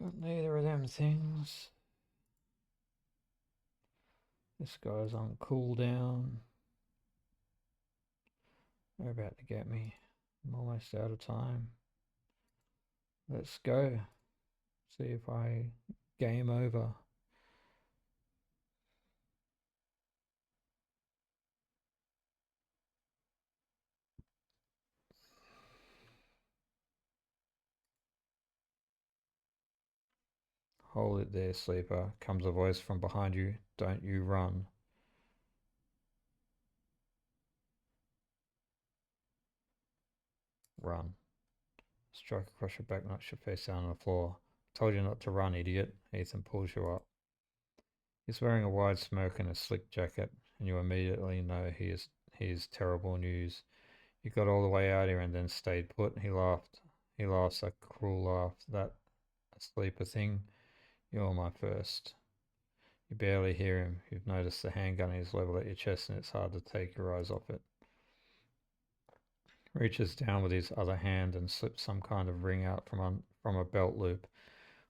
Got neither of them things. This guy's on cooldown. They're about to get me. I'm almost out of time. Let's go. See if I game over. Hold it there, sleeper. Comes a voice from behind you. Don't you run. Run. Strike across your back, knocks your face down on the floor. Told you not to run, idiot. Ethan pulls you up. He's wearing a wide smoke and a slick jacket, and you immediately know he is terrible news. You got all the way out here and then stayed put. He laughed. He laughs a cruel laugh. That a sleeper thing? You're my first. You barely hear him. You've noticed the handgun is level at your chest and it's hard to take your eyes off it. Reaches down with his other hand and slips some kind of ring out from a belt loop.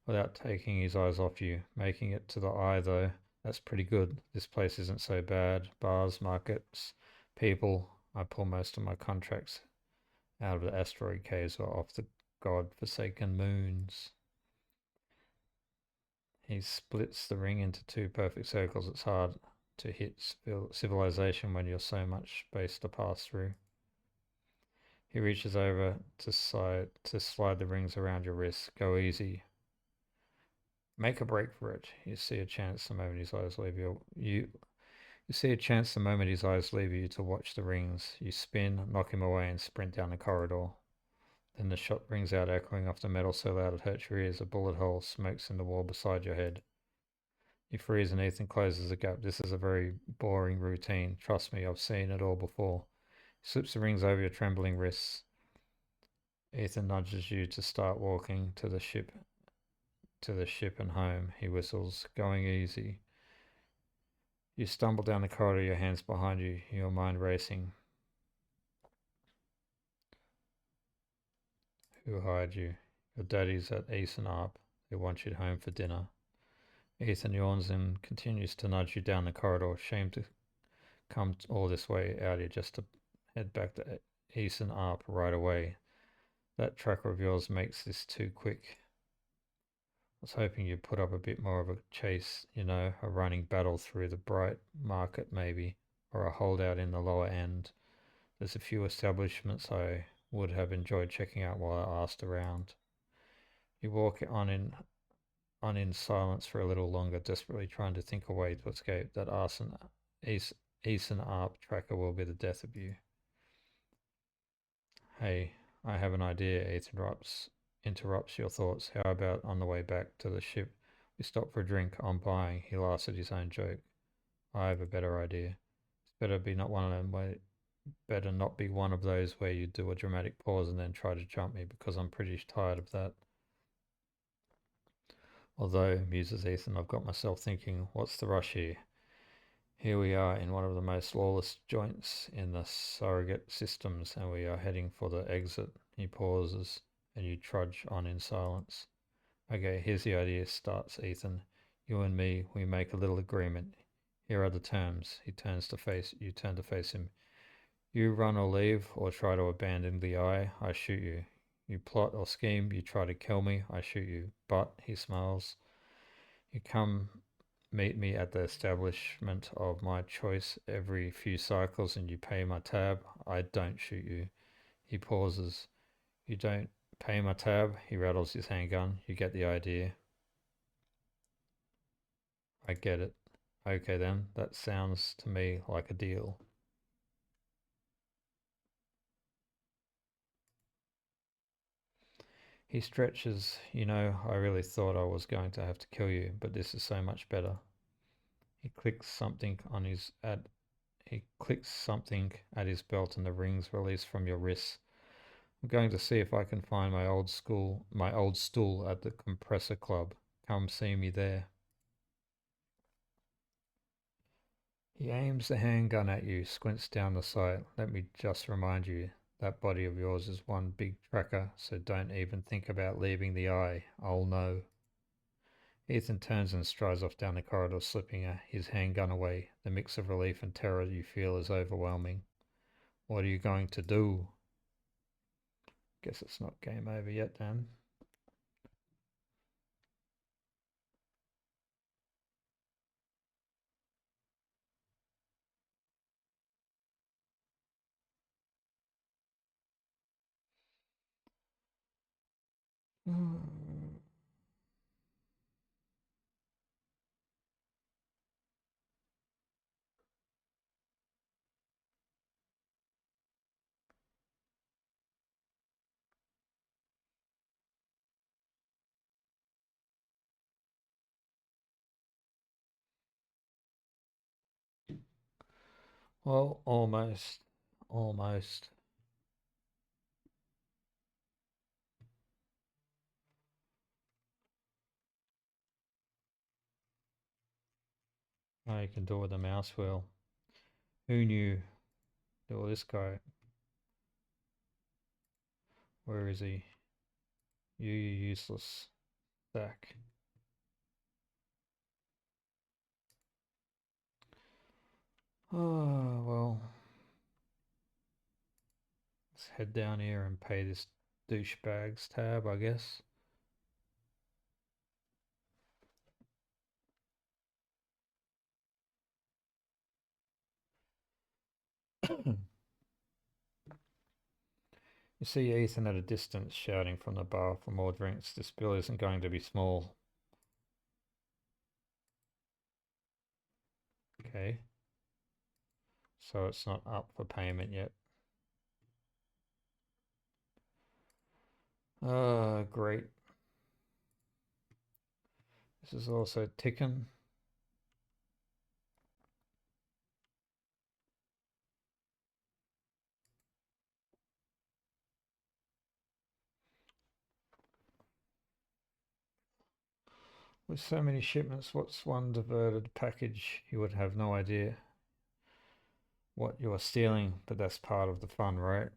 without taking his eyes off you. Making it to the eye, though, that's pretty good. This place isn't so bad. Bars, markets, people. I pull most of my contracts out of the asteroid caves or off the god-forsaken moons. He splits the ring into two perfect circles. It's hard to hit civilization when you're so much space to pass through. He reaches over to slide the rings around your wrist. Go easy. Make a break for it. You see a chance the moment his eyes leave you see a chance the moment his eyes leave you to watch the rings. You spin, knock him away, and sprint down the corridor. Then the shot rings out, echoing off the metal so loud it hurts your ears. A bullet hole smokes in the wall beside your head. You freeze and Ethan closes the gap. This is a very boring routine. Trust me, I've seen it all before. He slips the rings over your trembling wrists. Ethan nudges you to start walking to the ship and home. He whistles, going easy. You stumble down the corridor, your hands behind you, your mind racing. Who hired you? Your daddy's at East and Arp. They want you home for dinner. Ethan yawns and continues to nudge you down the corridor. Shame to come all this way out here just to head back to East and Arp right away. That tracker of yours makes this too quick. I was hoping you'd put up a bit more of a chase, a running battle through the bright market maybe, or a holdout in the lower end. There's a few establishments I would have enjoyed checking out while I asked around. You walk on in silence for a little longer, desperately trying to think a way to escape. That Eastern Arp tracker will be the death of you. Hey, I have an idea, Ethan interrupts your thoughts. How about on the way back to the ship? We stop for a drink. I'm buying. He laughs at his own joke. I have a better idea. It's better not be one of those where you do a dramatic pause and then try to jump me because I'm pretty tired of that. Although, muses Ethan, I've got myself thinking, what's the rush here? Here we are in one of the most lawless joints in the surrogate systems, and we are heading for the exit. He pauses, and you trudge on in silence. Okay, here's the idea, starts Ethan. You and me, we make a little agreement. Here are the terms. You turn to face him. You run or leave, or try to abandon the eye, I shoot you. You plot or scheme, you try to kill me, I shoot you. But, he smiles, you come meet me at the establishment of my choice every few cycles and you pay my tab, I don't shoot you. He pauses. You don't pay my tab? He rattles his handgun. You get the idea. I get it. Okay then, that sounds to me like a deal. He stretches. I really thought I was going to have to kill you, but this is so much better. He clicks something on his at He clicks something at his belt and the rings release from your wrists. I'm going to see if I can find my old stool at the compressor club. Come see me there. He aims the handgun at you, squints down the sight. Let me just remind you, that body of yours is one big tracker, so don't even think about leaving the eye. I'll know. Ethan turns and strides off down the corridor, slipping his handgun away. The mix of relief and terror you feel is overwhelming. What are you going to do? Guess it's not game over yet, then. Well, almost. Almost. Oh, you can do it with a mouse wheel. Who knew? Oh, this guy. Where is he? You're useless. stack. Oh, well. Let's head down here and pay this douchebags tab, I guess. You see Ethan at a distance shouting from the bar for more drinks. This bill isn't going to be small. Okay. So it's not up for payment yet. Great. This is also ticking. With so many shipments, what's one diverted package? You would have no idea what you are stealing, but that's part of the fun, right?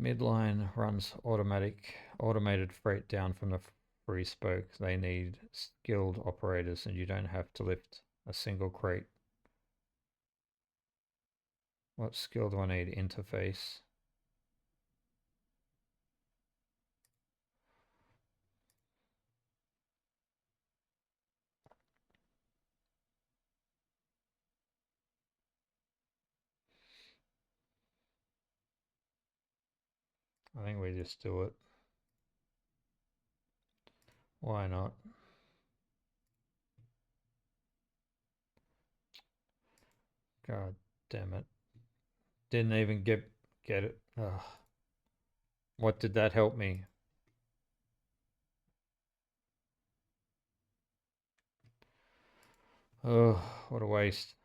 Midline runs automated freight down from the free spoke. They need skilled operators, and you don't have to lift a single crate. What skill do I need? Interface. I think we just do it. Why not? God damn it. Didn't even get it. Ugh. What did that help me? Oh, what a waste.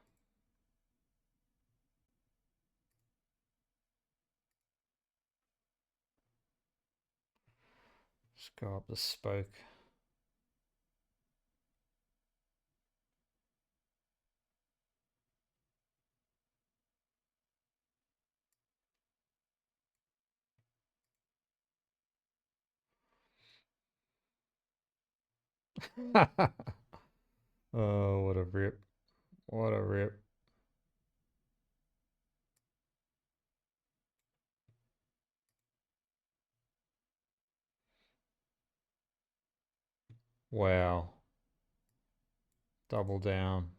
Let's go up the spoke. Oh, what a rip. What a rip. Wow. Double down.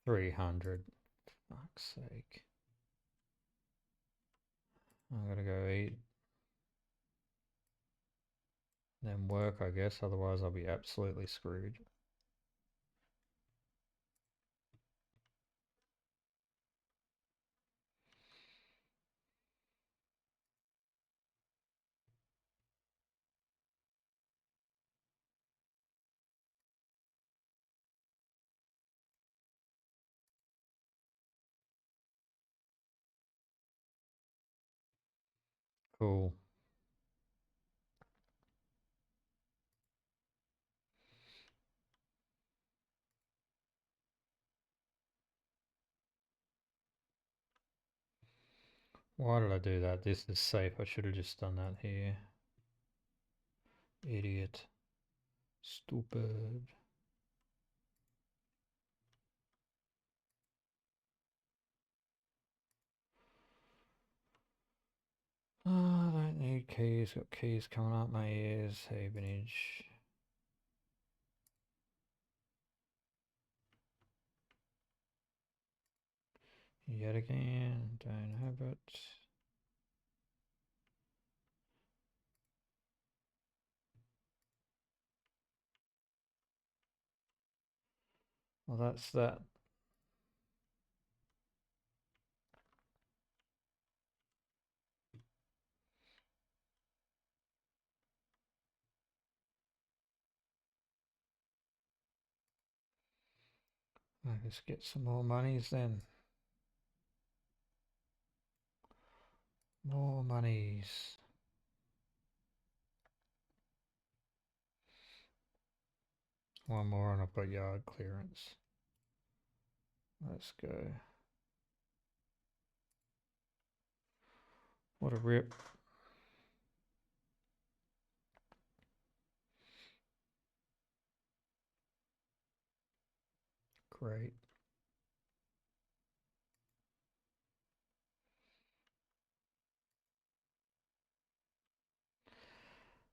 $300. Fuck's sake. I gotta go eat. Then work, I guess. Otherwise, I'll be absolutely screwed. Cool. Why did I do that? This is safe. I should have just done that here. Idiot. Stupid. Oh, I don't need keys. Got keys coming up my ears. Havenage. Yet again. Don't have it. Well, that's that. Let's get some more monies then. More monies. One more and I've got yard clearance. Let's go. What a rip. Great.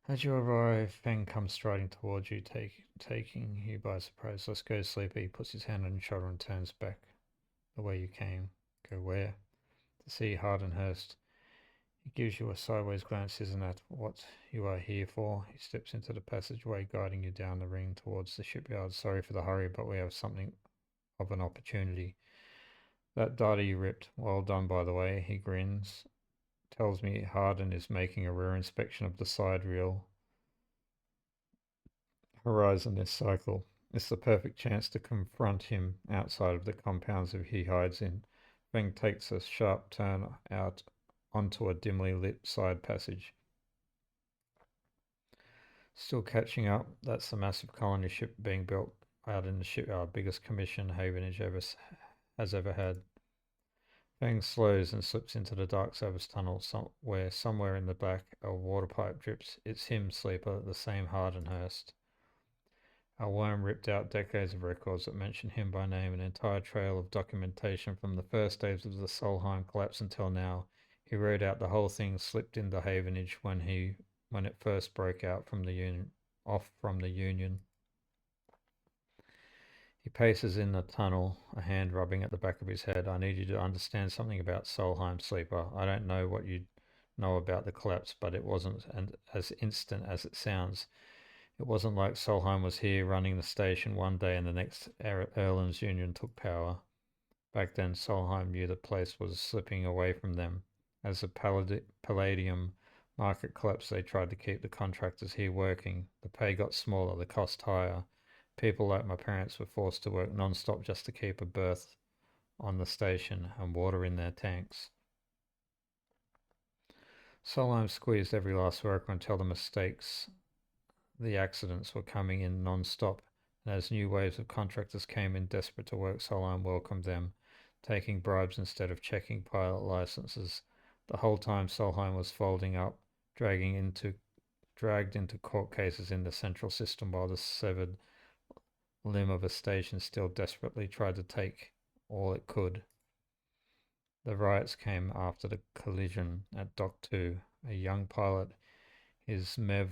As you arrive, Feng comes striding towards you, taking you by surprise. Let's go, Sleepy. He puts his hand on your shoulder and turns back the way you came. Go where? To see Hardenhurst. He gives you a sideways glance. Isn't that what you are here for? He steps into the passageway, guiding you down the ring towards the shipyard. Sorry for the hurry, but we have something of an opportunity. That data you ripped, well done by the way, he grins. Tells me Harden is making a rear inspection of the side reel horizon this cycle. It's the perfect chance to confront him outside of the compounds that he hides in. Feng takes a sharp turn out onto a dimly lit side passage. Still catching up, that's the massive colony ship being built out in the shipyard, biggest commission Havenage has ever had. Fang slows and slips into the dark service tunnel where somewhere in the back a water pipe drips. It's him, Sleeper, the same Hardenhurst. A worm ripped out decades of records that mention him by name, an entire trail of documentation from the first days of the Solheim collapse until now. He wrote out the whole thing, slipped into Havenage when it first broke out from the Union. He paces in the tunnel, a hand rubbing at the back of his head. I need you to understand something about Solheim, Sleeper. I don't know what you know about the collapse, but it wasn't as instant as it sounds. It wasn't like Solheim was here running the station one day and the next Erland's Union took power. Back then, Solheim knew the place was slipping away from them. As the palladium market collapsed, they tried to keep the contractors here working. The pay got smaller, the cost higher. People like my parents were forced to work non-stop just to keep a berth on the station and water in their tanks. Solheim squeezed every last worker until the accidents were coming in non-stop, and as new waves of contractors came in desperate to work, Solheim welcomed them, taking bribes instead of checking pilot licenses. The whole time Solheim was folding up, dragged into court cases in the central system while the severed limb of a station still desperately tried to take all it could. The riots came after the collision at Dock 2. A young pilot, his MEV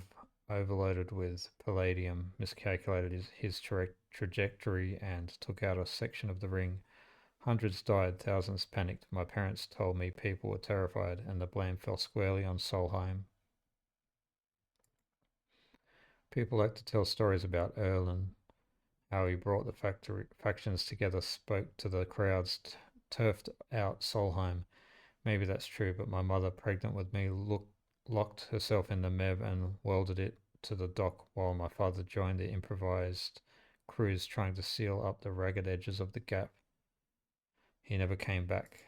overloaded with palladium, miscalculated his trajectory and took out a section of the ring. Hundreds died, thousands panicked. My parents told me people were terrified, and the blame fell squarely on Solheim. People like to tell stories about Erland, how he brought the factions together, spoke to the crowds, turfed out Solheim. Maybe that's true, but my mother, pregnant with me, locked herself in the MEV and welded it to the dock while my father joined the improvised crews trying to seal up the ragged edges of the gap. He never came back.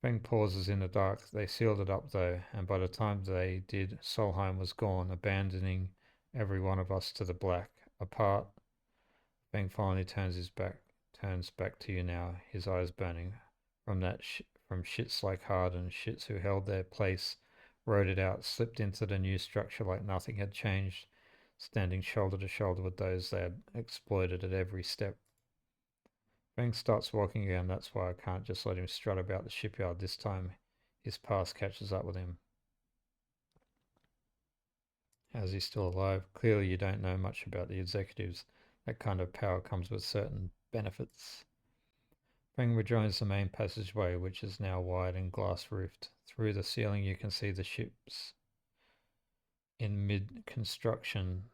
Feng pauses in the dark. They sealed it up though, and by the time they did, Solheim was gone, abandoning every one of us to the black. Apart, Feng finally turns back to you now, his eyes burning. From shits like Harden, shits who held their place, rode it out, slipped into the new structure like nothing had changed, standing shoulder to shoulder with those they had exploited at every step. Feng starts walking again. That's why I can't just let him strut about the shipyard this time. His past catches up with him. How's he still alive? Clearly you don't know much about the executives. That kind of power comes with certain benefits. Feng rejoins the main passageway, which is now wide and glass-roofed. Through the ceiling you can see the ships in mid-construction.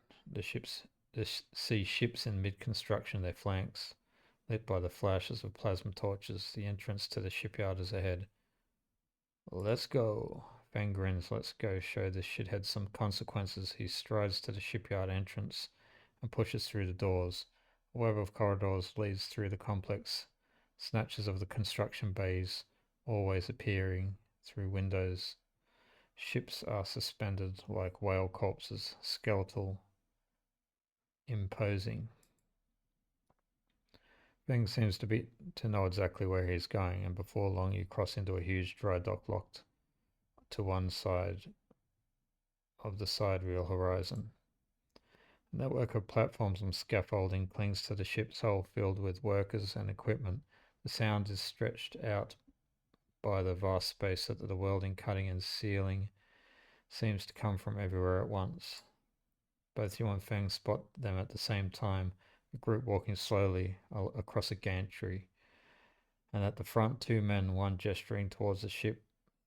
See ships in mid-construction, their flanks lit by the flashes of plasma torches. The entrance to the shipyard is ahead. Let's go. Fang grins. Let's go show this shithead some consequences. He strides to the shipyard entrance and pushes through the doors. A web of corridors leads through the complex. Snatches of the construction bays always appearing through windows. Ships are suspended like whale corpses, skeletal imposing. Feng seems to know exactly where he's going, and before long you cross into a huge dry dock locked to one side of the sidereal horizon. A network of platforms and scaffolding clings to the ship's hull, filled with workers and equipment. The sound is stretched out by the vast space that the welding, cutting, and sealing seems to come from everywhere at once. Both you and Feng spot them at the same time, a group walking slowly across a gantry, and at the front, two men, one gesturing towards the ship,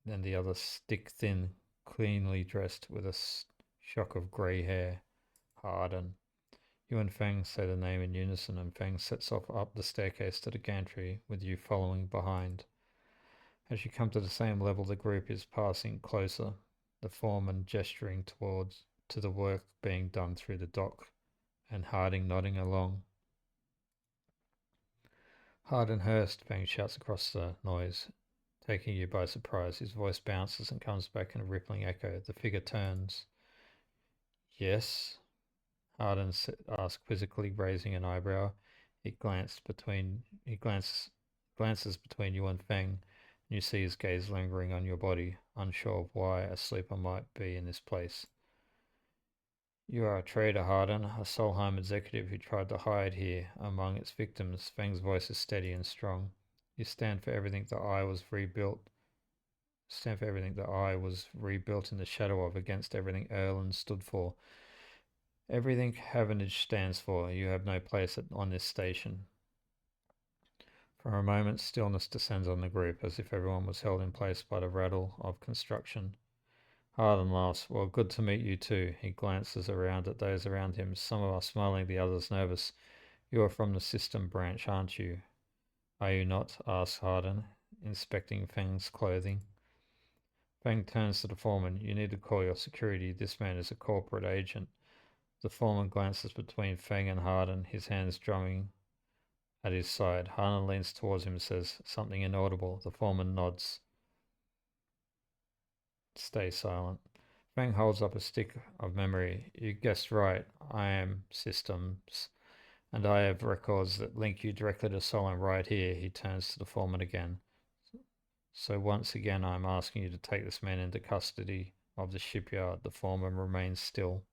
and the other stick-thin, cleanly dressed, with a shock of grey hair. Harden. You and Feng say the name in unison, and Feng sets off up the staircase to the gantry, with you following behind. As you come to the same level, the group is passing closer, the foreman gesturing towards to the work being done through the dock, and Harding nodding along. Hurst, Feng shouts across the noise, taking you by surprise. His voice bounces and comes back in a rippling echo. The figure turns. Yes? Harden asked quizzically, raising an eyebrow. He glances between you and Feng, and you see his gaze lingering on your body, unsure of why a sleeper might be in this place. You are a traitor, Harden, a Solheim executive who tried to hide here among its victims. Feng's voice is steady and strong. You stand for everything the Eye was rebuilt. Stand for everything the Eye was rebuilt in the shadow of, against everything Erland stood for. Everything Havenage stands for. You have no place on this station. For a moment, stillness descends on the group, as if everyone was held in place by the rattle of construction. Harden laughs. Well, good to meet you too. He glances around at those around him, some of us smiling, the others nervous. You are from the system branch, aren't you? Are you not? Asks Harden, inspecting Feng's clothing. Feng turns to the foreman. You need to call your security. This man is a corporate agent. The foreman glances between Feng and Harden, his hands drumming at his side. Harden leans towards him and says something inaudible. The foreman nods. Stay silent. Feng holds up a stick of memory. You guessed right. I am systems, and I have records that link you directly to Solon right here. He turns to the foreman again. So once again, I'm asking you to take this man into custody of the shipyard. The foreman remains still.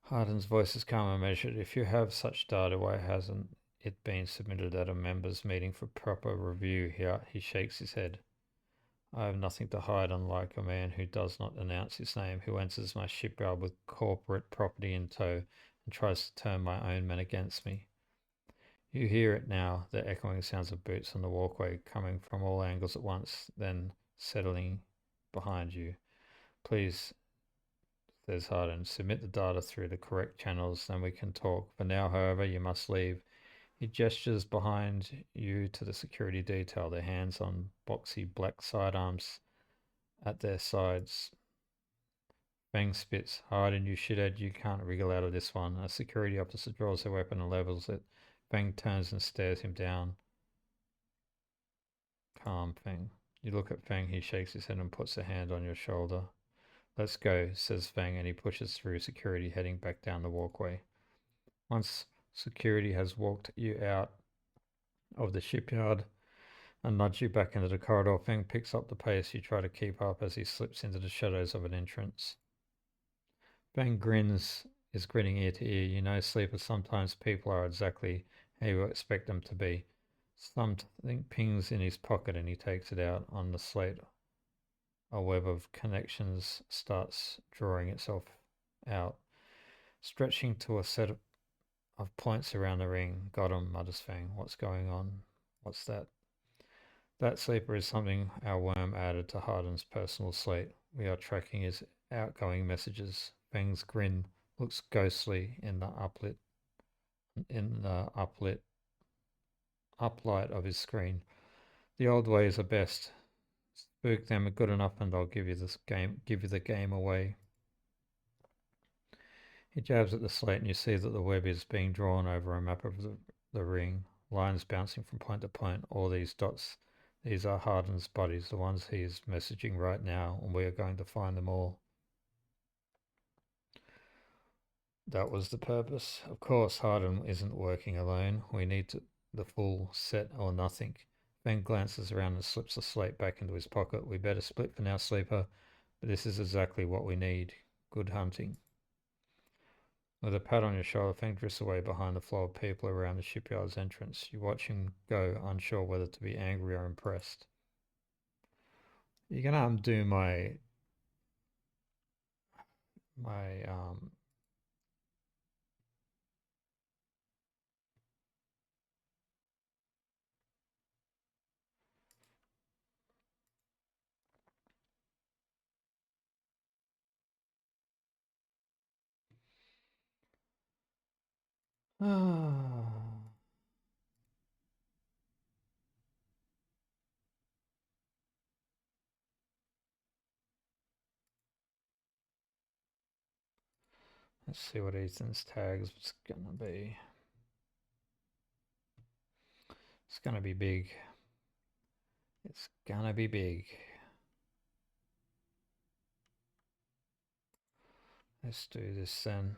Harden's voice is calm and measured. If you have such data, why hasn't it been submitted at a members' meeting for proper review? He shakes his head. I have nothing to hide, unlike a man who does not announce his name, who enters my shipyard with corporate property in tow and tries to turn my own men against me. You hear it now, the echoing sounds of boots on the walkway coming from all angles at once, then settling behind you. Please, says Harden, submit the data through the correct channels, then we can talk. For now, however, you must leave. He gestures behind you to the security detail, their hands on boxy black sidearms at their sides. Feng spits. Harden, you shithead, you can't wriggle out of this one. A security officer draws their weapon and levels it. Feng turns and stares him down. Calm, Feng. You look at Feng, he shakes his head and puts a hand on your shoulder. Let's go, says Feng, and he pushes through security, heading back down the walkway. Once security has walked you out of the shipyard and nudged you back into the corridor, Feng picks up the pace you try to keep up as he slips into the shadows of an entrance. Feng is grinning ear to ear. You know, sleeper, sometimes people are exactly how you expect them to be. Something pings in his pocket and he takes it out. On the slate, a web of connections starts drawing itself out, stretching to a set of points around the ring. Got him, mutters Feng. What's going on? What's that? That sleeper is something our worm added to Harden's personal slate. We are tracking his outgoing messages. Feng's grin looks ghostly in the uplight of his screen. The old ways are best. Spook them good enough and I'll give you the game away. He jabs at the slate and you see that the web is being drawn over a map of the ring, lines bouncing from point to point. All these dots, these are Harden's bodies, the ones he is messaging right now, and we are going to find them all. That was the purpose. Of course, Harden isn't working alone. We need the full set or nothing. Ben glances around and slips a slate back into his pocket. We better split for now, sleeper, but this is exactly what we need. Good hunting. With a pat on your shoulder, Feng drifts away behind the flow of people around the shipyard's entrance. You watch him go, unsure whether to be angry or impressed. You're gonna undo my. Let's see what Ethan's tags is gonna be. It's gonna be big. It's gonna be big. Let's do this then.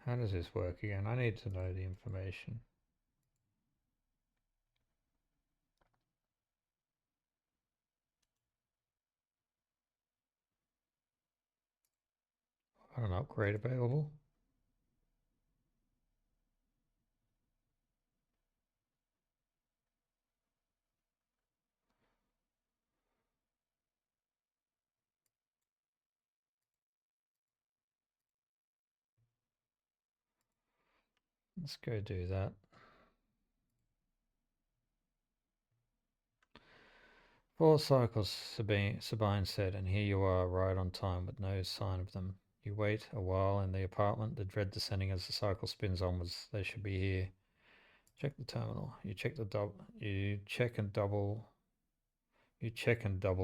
How does this work again? I need to know the information. An upgrade available. Let's go do that. 4 cycles, Sabine said, and here you are, right on time, with no sign of them. You wait a while in the apartment, the dread descending as the cycle spins onwards. They should be here. Check the terminal. You check and double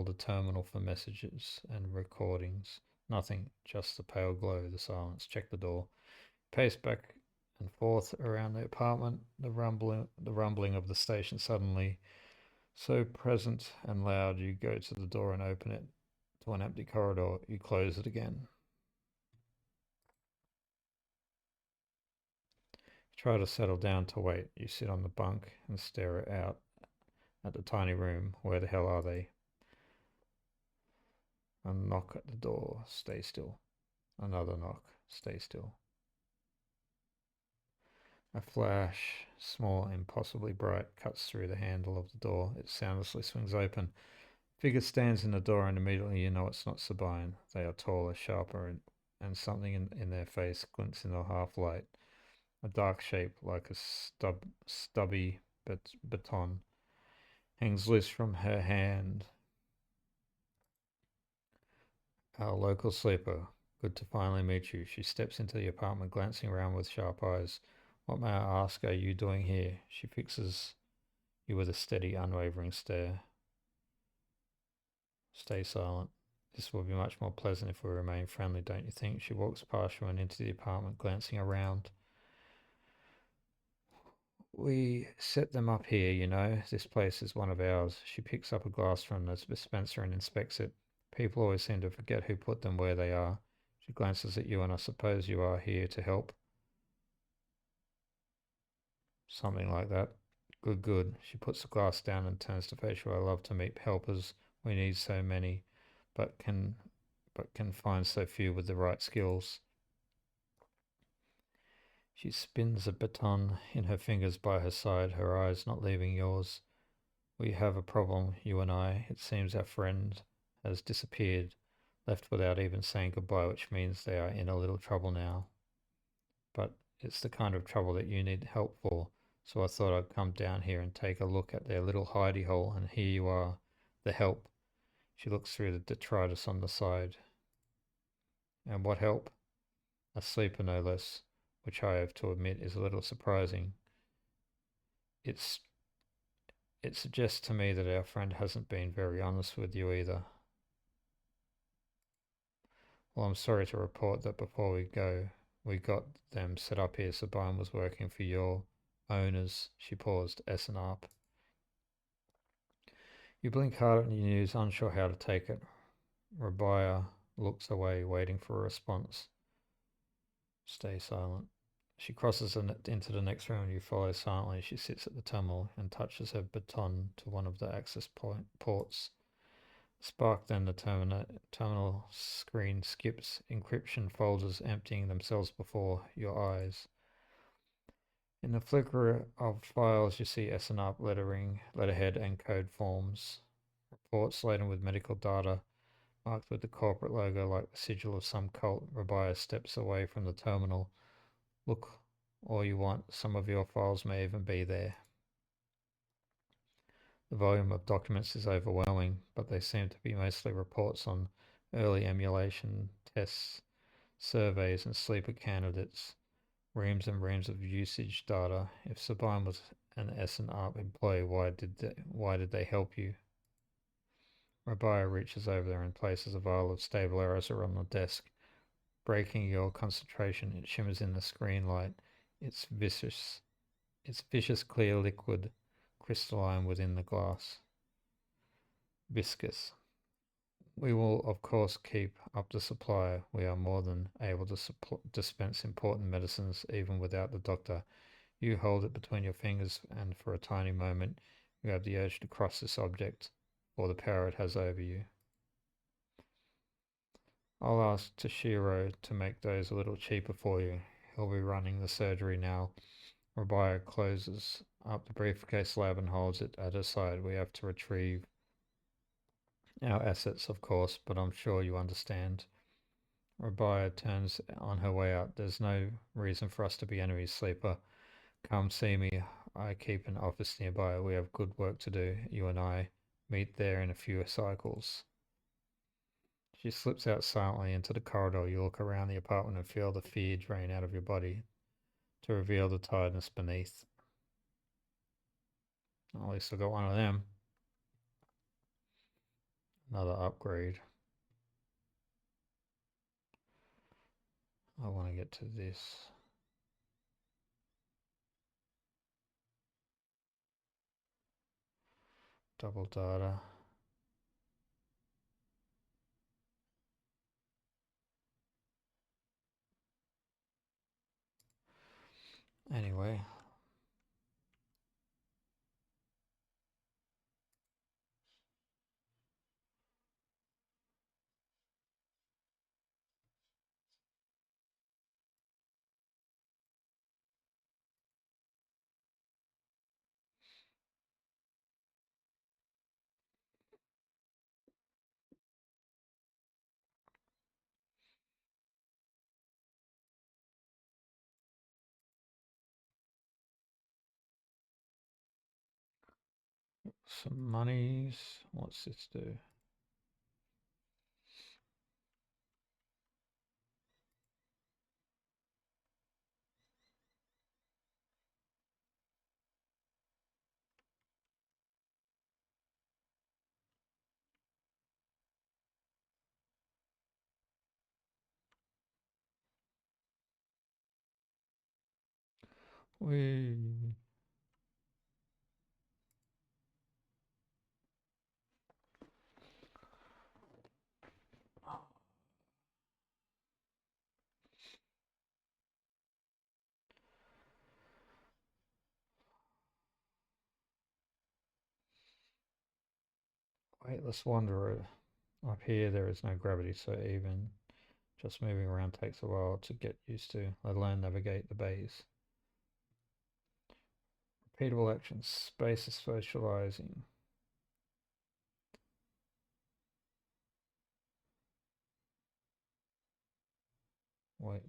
the terminal for messages and recordings. Nothing, just the pale glow, the silence. Check the door. Pace back and forth around the apartment, the rumbling of the station suddenly so present and loud. You go to the door and open it to an empty corridor. You close it again. You try to settle down to wait. You sit on the bunk and stare out at the tiny room. Where the hell are they? A knock at the door. Stay still. Another knock. Stay still. A flash, small and possibly bright, cuts through the handle of the door. It soundlessly swings open. Figure stands in the door, and immediately you know it's not Sabine. They are taller, sharper, and something in their face glints in the half light. A dark shape, like a stubby baton, hangs loose from her hand. Our local sleeper. Good to finally meet you. She steps into the apartment, glancing around with sharp eyes. What, may I ask, are you doing here? She fixes you with a steady, unwavering stare. Stay silent. This will be much more pleasant if we remain friendly, don't you think? She walks past you and into the apartment, glancing around. We set them up here, you know. This place is one of ours. She picks up a glass from the dispenser and inspects it. People always seem to forget who put them where they are. She glances at you, and I suppose you are here to help. Something like that. Good, good. She puts the glass down and turns to face you. I love to meet helpers. We need so many, but can find so few with the right skills. She spins a baton in her fingers by her side, her eyes not leaving yours. We have a problem, you and I. It seems our friend has disappeared, left without even saying goodbye, which means they are in a little trouble now. But it's the kind of trouble that you need help for, so I thought I'd come down here and take a look at their little hidey hole, and here you are, the help. She looks through the detritus on the side. And what help? A sleeper, no less, which I have to admit is a little surprising. It's It suggests to me that our friend hasn't been very honest with you either. Well, I'm sorry to report that before we got them set up here. Sabine was working for your owners. She paused. S and up. You blink hard at your news, unsure how to take it. Rabia looks away, waiting for a response. Stay silent. She crosses into the next room. You follow silently. She sits at the terminal and touches her baton to one of the access ports. Spark, then the terminal screen skips. Encryption folders emptying themselves before your eyes. In the flicker of files, you see SNR lettering, letterhead, and code forms. Reports laden with medical data, marked with the corporate logo like the sigil of some cult. Rabia steps away from the terminal. Look all you want, some of your files may even be there. The volume of documents is overwhelming, but they seem to be mostly reports on early emulation tests, surveys, and sleeper candidates. Reams and reams of usage data. If Sublime was an S&ARP employee, why did they help you? Rabia reaches over there and places a vial of stable aerosol on the desk, breaking your concentration. It shimmers in the screen light. It's vicious clear liquid, crystalline within the glass. Viscous. We will, of course, keep up the supply. We are more than able to dispense important medicines even without the doctor. You hold it between your fingers, and for a tiny moment, you have the urge to cross this object or the power it has over you. I'll ask Toshiro to make those a little cheaper for you. He'll be running the surgery now. Rabia closes up the briefcase lab and holds it at her side. We have to retrieve our assets, of course, but I'm sure you understand. Rabia turns on her way out. There's no reason for us to be enemies, Sleeper. Come see me. I keep an office nearby. We have good work to do. You and I meet there in a few cycles. She slips out silently into the corridor. You look around the apartment and feel the fear drain out of your body to reveal the tiredness beneath. At least I got one of them. Another upgrade. I want to get to this. Double data. Anyway. Some monies. What's this do? We Weightless Wanderer. Up here there is no gravity, so even just moving around takes a while to get used to, let alone navigate the bays. Repeatable actions. Space is socializing.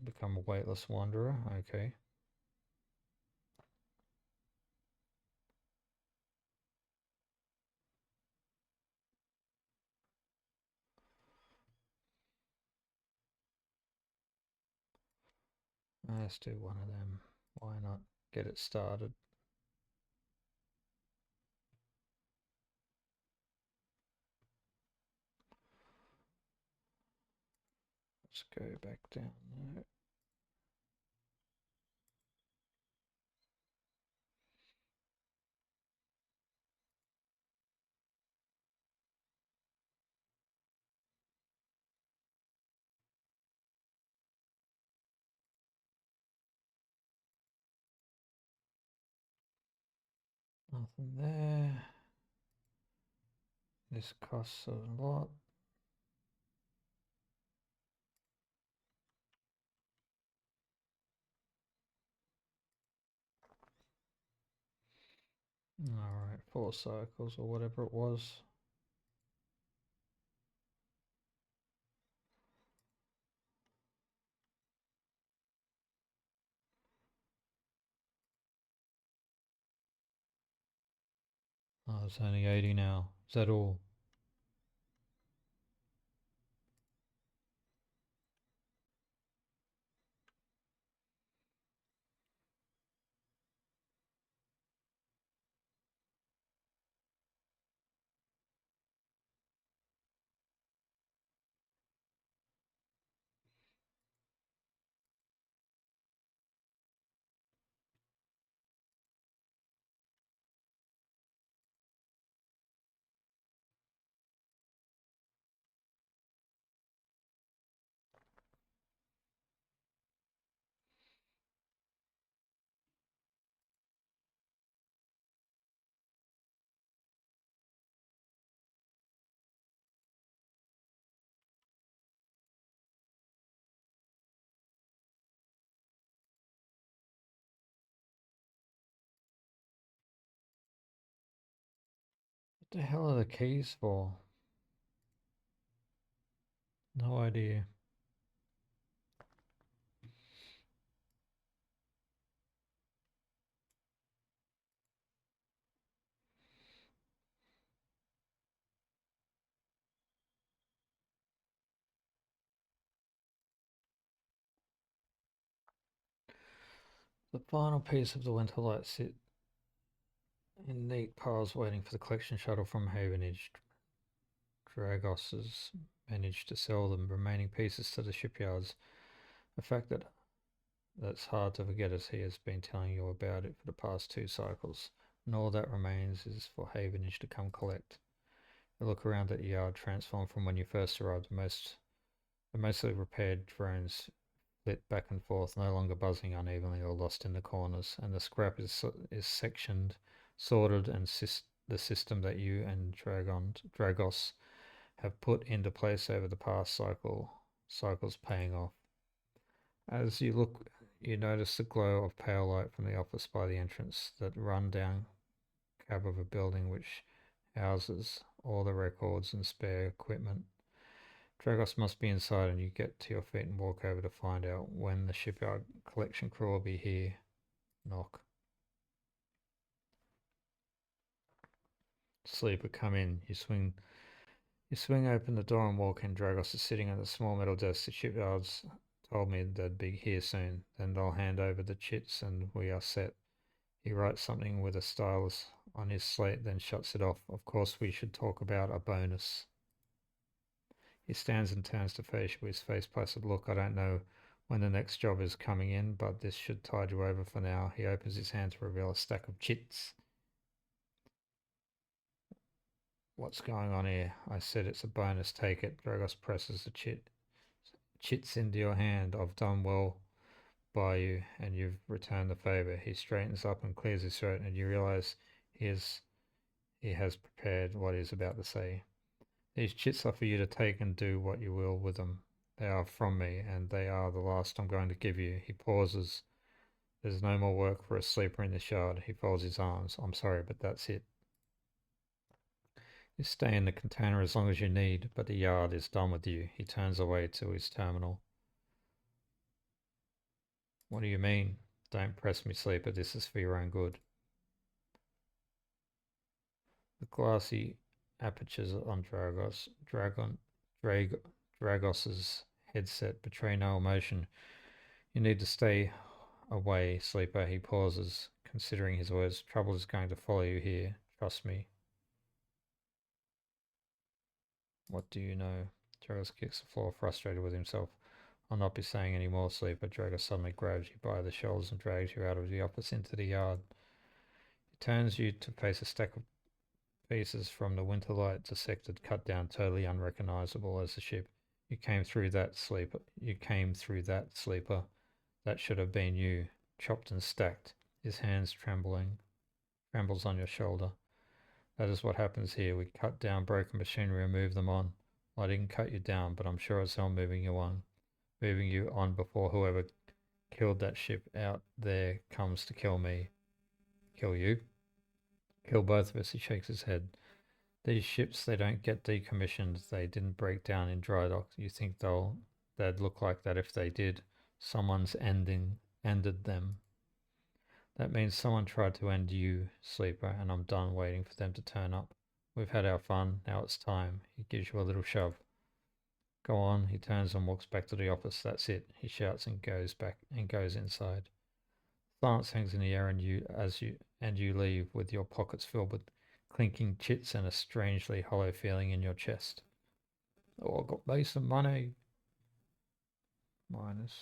Become a weightless wanderer. Okay. Let's do one of them. Why not get it started? Let's go back down there. Nothing there. This costs a lot. Alright, 4 cycles or whatever it was. Oh, it's only 80 now. Is that all? What the hell are the keys for? No idea. The final piece of the winter light sit in neat piles waiting for the collection shuttle from Havenage. Dragos has managed to sell the remaining pieces to the shipyards. A fact that's hard to forget as he has been telling you about it for the past 2 cycles. And all that remains is for Havenage to come collect. You look around at the yard transformed from when you first arrived. The mostly repaired drones flit back and forth, no longer buzzing unevenly or lost in the corners, and the scrap is sectioned, sorted, and the system that you and Dragos have put into place over the past cycles paying off. As you look, you notice the glow of pale light from the office by the entrance, that run-down cab of a building which houses all the records and spare equipment. Dragos must be inside, and you get to your feet and walk over to find out when the shipyard collection crew will be here. Knock. Sleeper, come in. You swing open the door and walk in. Dragos is sitting at a small metal desk. The shipyards told me they'd be here soon. Then they'll hand over the chits and we are set. He writes something with a stylus on his slate, then shuts it off. Of course, we should talk about a bonus. He stands and turns to face you with his face placid look. I don't know when the next job is coming in, but this should tide you over for now. He opens his hand to reveal a stack of chits. What's going on here? I said it's a bonus. Take it. Dragos presses the chits into your hand. I've done well by you, and you've returned the favor. He straightens up and clears his throat, and you realize he has prepared what he's about to say. These chits are for you to take and do what you will with them. They are from me, and they are the last I'm going to give you. He pauses. There's no more work for a sleeper in this yard. He folds his arms. I'm sorry, but that's it. You stay in the container as long as you need, but the yard is done with you. He turns away to his terminal. What do you mean? Don't press me, sleeper. This is for your own good. The glassy apertures on Dragos's headset betray no emotion. You need to stay away, sleeper. He pauses, considering his words. Trouble is going to follow you here. Trust me. What do you know? Dragos kicks the floor, frustrated with himself. I'll not be saying any more, sleeper. Dragos suddenly grabs you by the shoulders and drags you out of the office into the yard. He turns you to face a stack of pieces from the winterlight dissected, cut down, totally unrecognizable as the ship. You came through that, sleeper. You came through that, sleeper. That should have been you. Chopped and stacked, his hands trembling. trembles on your shoulder. That is what happens here. We cut down broken machinery and move them on. Well, I didn't cut you down, but I'm sure it's hell moving you on. Moving you on before whoever killed that ship out there comes to kill me. Kill you? Kill both of us, he shakes his head. These ships, they don't get decommissioned. They didn't break down in dry dock. You think they'd look like that if they did? Someone's ended them. That means someone tried to end you, Sleeper, and I'm done waiting for them to turn up. We've had our fun, now it's time. He gives you a little shove. Go on, he turns and walks back to the office. That's it, he shouts and goes inside. Silence hangs in the air and you leave with your pockets filled with clinking chits and a strangely hollow feeling in your chest. Oh, I got me some money. Minus.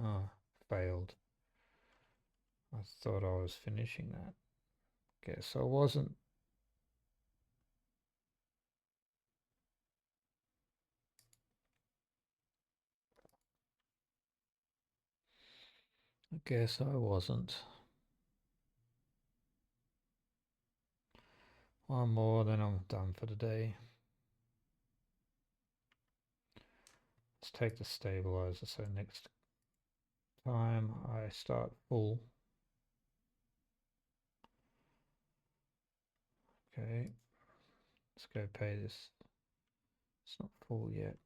Oh, failed. I thought I was finishing that. Guess I wasn't. I guess I wasn't. One more, then I'm done for the day. Let's take the stabilizer so next time I start full. Okay, let's go pay this. It's not full yet.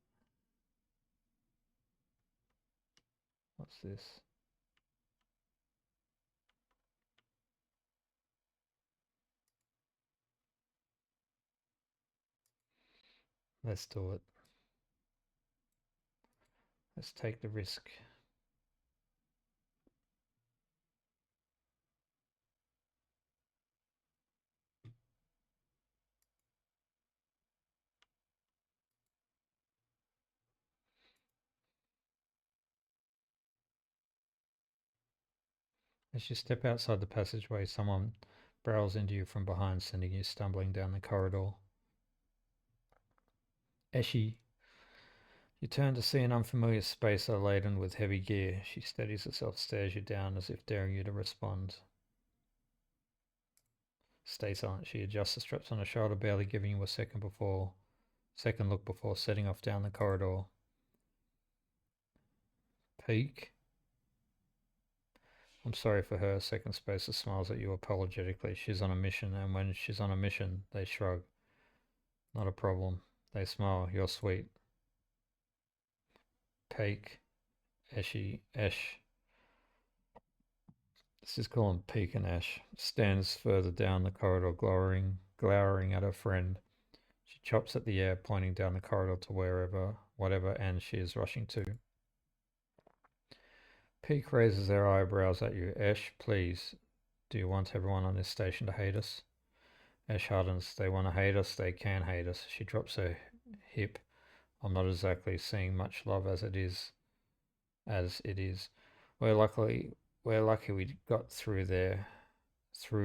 What's this? Let's do it. Let's take the risk. As you step outside the passageway, someone barrels into you from behind, sending you stumbling down the corridor. Eshi. You turn to see an unfamiliar spacer laden with heavy gear. She steadies herself, stares you down as if daring you to respond. Stay silent. She adjusts the straps on her shoulder, barely giving you a second look before setting off down the corridor. Peek. I'm sorry for her. Second spacer smiles at you apologetically. She's on a mission, and when she's on a mission, they shrug. Not a problem. They smile. You're sweet. Peek. Esh. This is calling Peek and Ash. Stands further down the corridor, glowering at her friend. She chops at the air, pointing down the corridor to whatever end she is rushing to. Peek raises her eyebrows at you. Ash, please. Do you want everyone on this station to hate us? Ash hardens. They want to hate us, they can hate us. She drops her hip. I'm not exactly seeing much love as it is. We're lucky we got through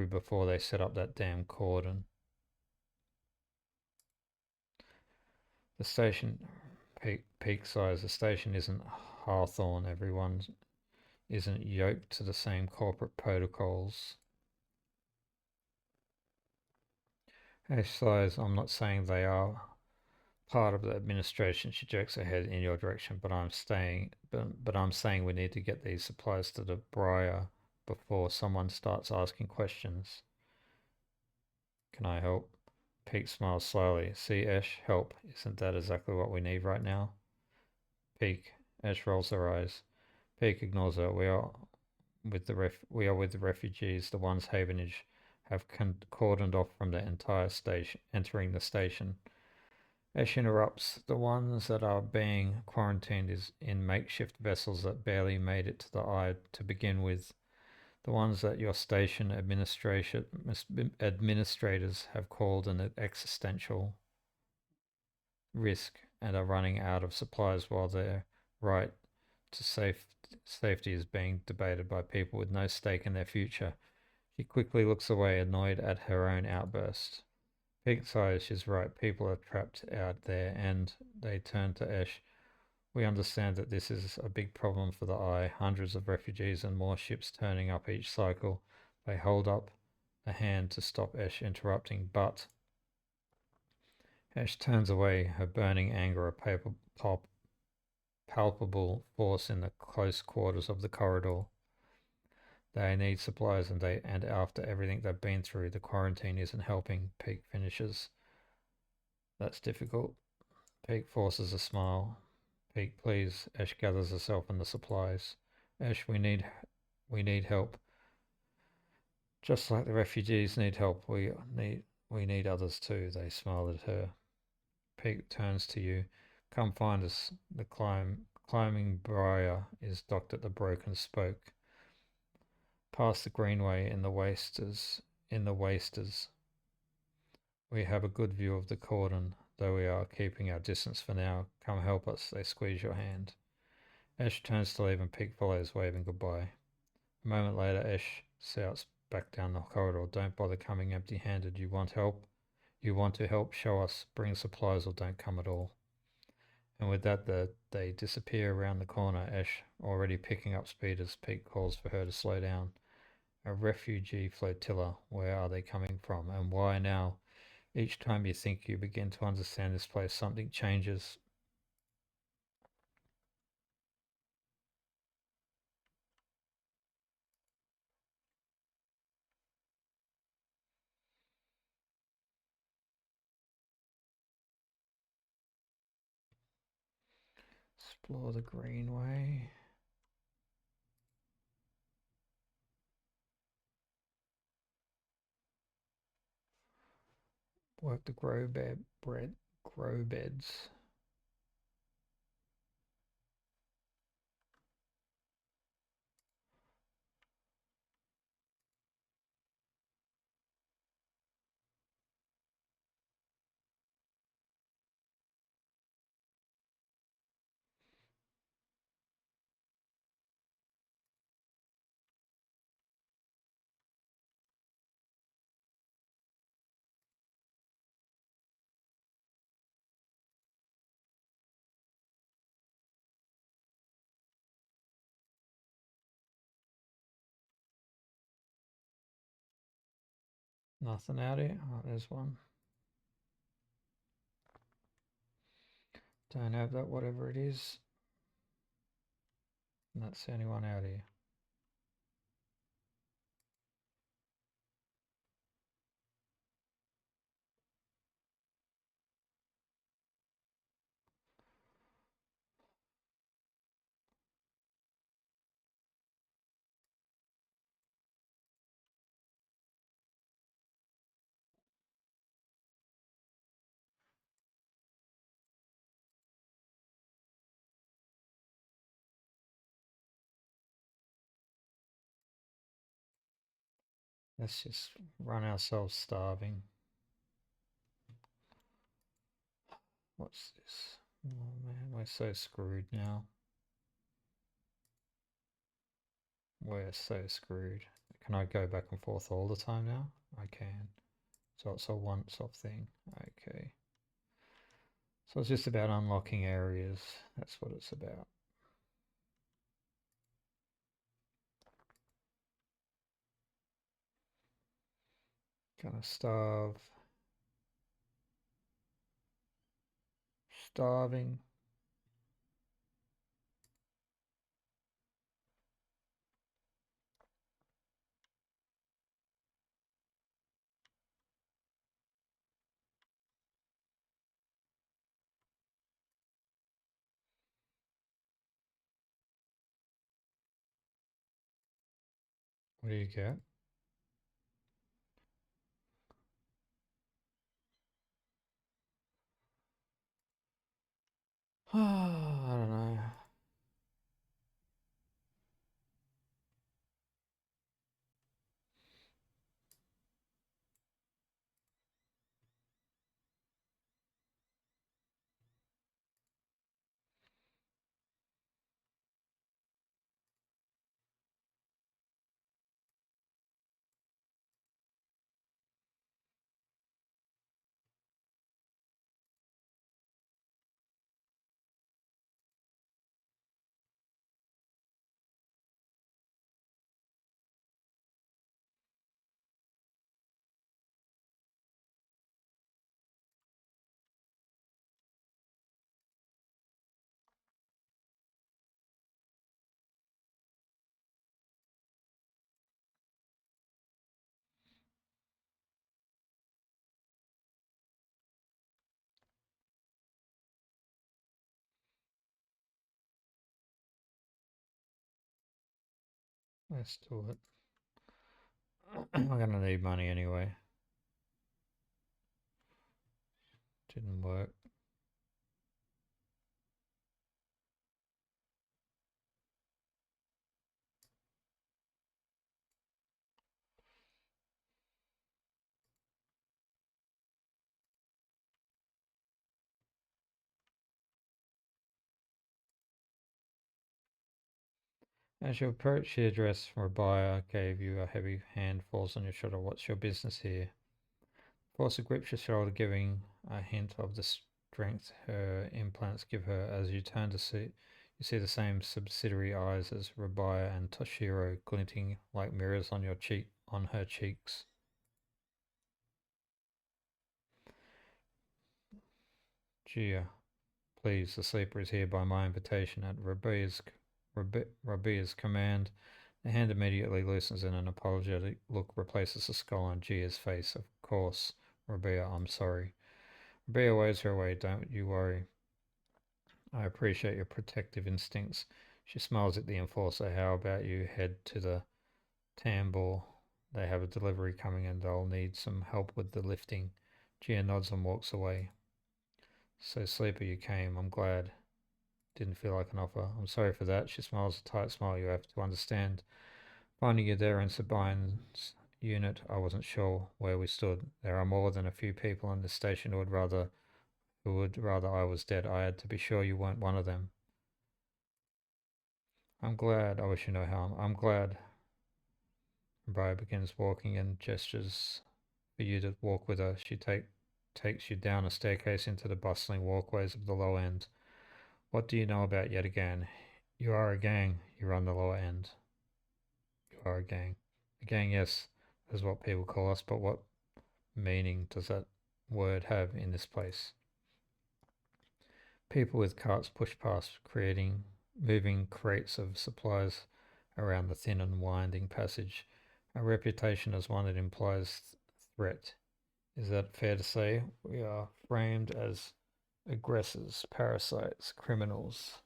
before they set up that damn cordon. The station, Peak size, the station isn't Hawthorne. Everyone isn't yoked to the same corporate protocols. Ash sighs. I'm not saying they are part of the administration. She jerks her head in your direction, but I'm saying we need to get these supplies to the Briar before someone starts asking questions. Can I help? Pete smiles slowly. See, Ash, help. Isn't that exactly what we need right now? Peek. Ash rolls her eyes. Peek ignores her. We are with the refugees. The ones Havenage have cordoned off from the entire station, entering the station. Ash interrupts. The ones that are being quarantined is in makeshift vessels that barely made it to the eye to begin with. The ones that your station administrators have called an existential risk and are running out of supplies while their right to safety is being debated by people with no stake in their future. She quickly looks away, annoyed at her own outburst. Pink sighs. She's right. People are trapped out there, and they turn to Ash. We understand that this is a big problem for the Eye, hundreds of refugees and more ships turning up each cycle. They hold up a hand to stop Esh interrupting, but Esh turns away, her burning anger a palpable force in the close quarters of the corridor. They need supplies and after everything they've been through, the quarantine isn't helping. Peak finishes. That's difficult. Peak forces a smile. Peak, please. Ash gathers herself and the supplies. Ash, we need help. Just like the refugees need help, we need others too. They smiled at her. Peak turns to you. Come find us. The climbing briar is docked at the broken spoke. Past the greenway in the wasters. We have a good view of the cordon, though we are keeping our distance for now. Come help us. They squeeze your hand. Ash turns to leave and Pig follows, waving goodbye. A moment later, Ash shouts back down the corridor, don't bother coming empty-handed. You want help? You want to help? Show us. Bring supplies or don't come at all. And with that, they disappear around the corner, Ash already picking up speed as Pete calls for her to slow down. A refugee flotilla. Where are they coming from? And why now? Each time you think you begin to understand this place, something changes. Explore the greenway. Work the grow beds. Nothing out here. Oh, there's one. Don't have that, whatever it is. And that's the only one out here. Let's just run ourselves starving. What's this? Oh man, we're so screwed now. We're so screwed. Can I go back and forth all the time now? I can. So it's a once-off thing. Okay. So it's just about unlocking areas. That's what it's about. Gonna starve. Starving. What do you get? I don't know. Let's do it. I'm gonna need money anyway. Didn't work. As you approach the address, Rabia gave you a heavy hand, falls on your shoulder. What's your business here? Forza grips your shoulder, giving a hint of the strength her implants give her. As you turn to see, you see the same subsidiary eyes as Rabia and Toshiro glinting like mirrors on her cheeks. Gia, please, the sleeper is here by my invitation. At Rabia's command, the hand immediately loosens and an apologetic look replaces the skull on Gia's face. Of course, Rabia, I'm sorry. Rabia waves her away. Don't you worry. I appreciate your protective instincts. She smiles at the enforcer. How about you head to the tambour? They have a delivery coming and they'll need some help with the lifting. Gia nods and walks away. So, sleeper, you came. I'm glad. Didn't feel like an offer. I'm sorry for that. She smiles a tight smile. You have to understand. Finding you there in Sabine's unit, I wasn't sure where we stood. There are more than a few people in this station who would rather I was dead. I had to be sure you weren't one of them. I'm glad. I wish you no harm. I'm glad. Briar begins walking and gestures for you to walk with her. She takes you down a staircase into the bustling walkways of the low end. What do you know about yet again? You are a gang. You run the lower end. You are a gang. A gang, yes, is what people call us, but what meaning does that word have in this place? People with carts push past, moving crates of supplies around the thin and winding passage. Our reputation as one that implies threat. Is that fair to say? We are framed as aggressors, parasites, criminals.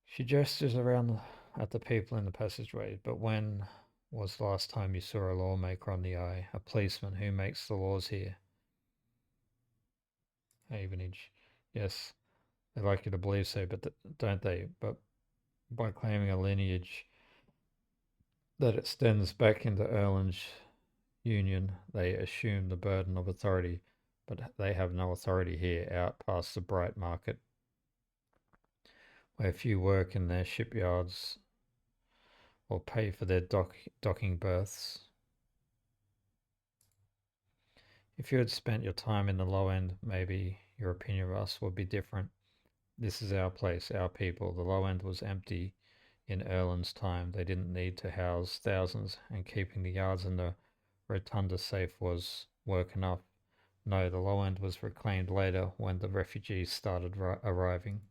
She gestures around at the people in the passageway. But when was the last time you saw a lawmaker on the eye? A policeman who makes the laws here? Havenage. Yes, they like you to believe so, but don't they? But by claiming a lineage that extends back into Erland's union, they assume the burden of authority, but they have no authority here out past the bright market, where few work in their shipyards or pay for their docking berths. If you had spent your time in the low end, maybe your opinion of us would be different. This is our place, our people. The low end was empty in Erland's time. They didn't need to house thousands, and keeping the yards and the rotunda safe was work enough. No, the low end was reclaimed later when the refugees started arriving.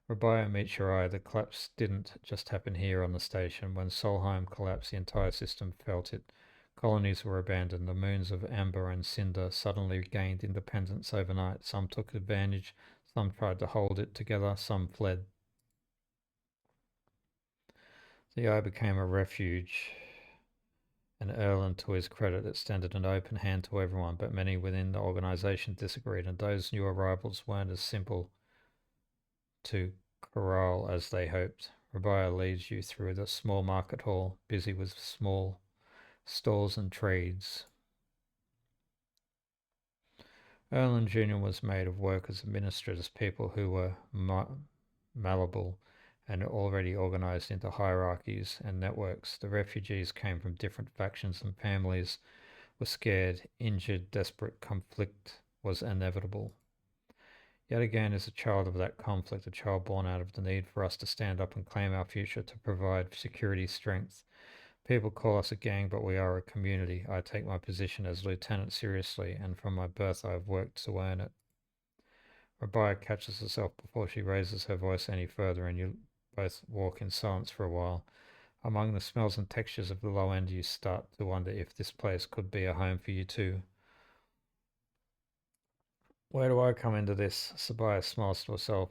Rabia meets your eye. The collapse didn't just happen here on the station. When Solheim collapsed, the entire system felt it. Colonies were abandoned. The moons of Amber and Cinder suddenly gained independence overnight. Some took advantage, some tried to hold it together, some fled. The eye became a refuge, and Erland, to his credit, extended an open hand to everyone, but many within the organization disagreed, and those new arrivals weren't as simple to corral as they hoped. Rabia leads you through the small market hall, busy with small stalls and trades. Erland Jr. was made of workers, administrators, people who were malleable and already organized into hierarchies and networks. The refugees came from different factions and families were scared, injured, desperate. Conflict was inevitable. Yet again, as a child of that conflict, a child born out of the need for us to stand up and claim our future, to provide security, strength. People call us a gang, but we are a community. I take my position as lieutenant seriously, and from my birth I have worked to earn it. Rabia catches herself before she raises her voice any further, and you both walk in silence for a while. Among the smells and textures of the low end, you start to wonder if this place could be a home for you too. Where do I come into this? Sabaya smiles to herself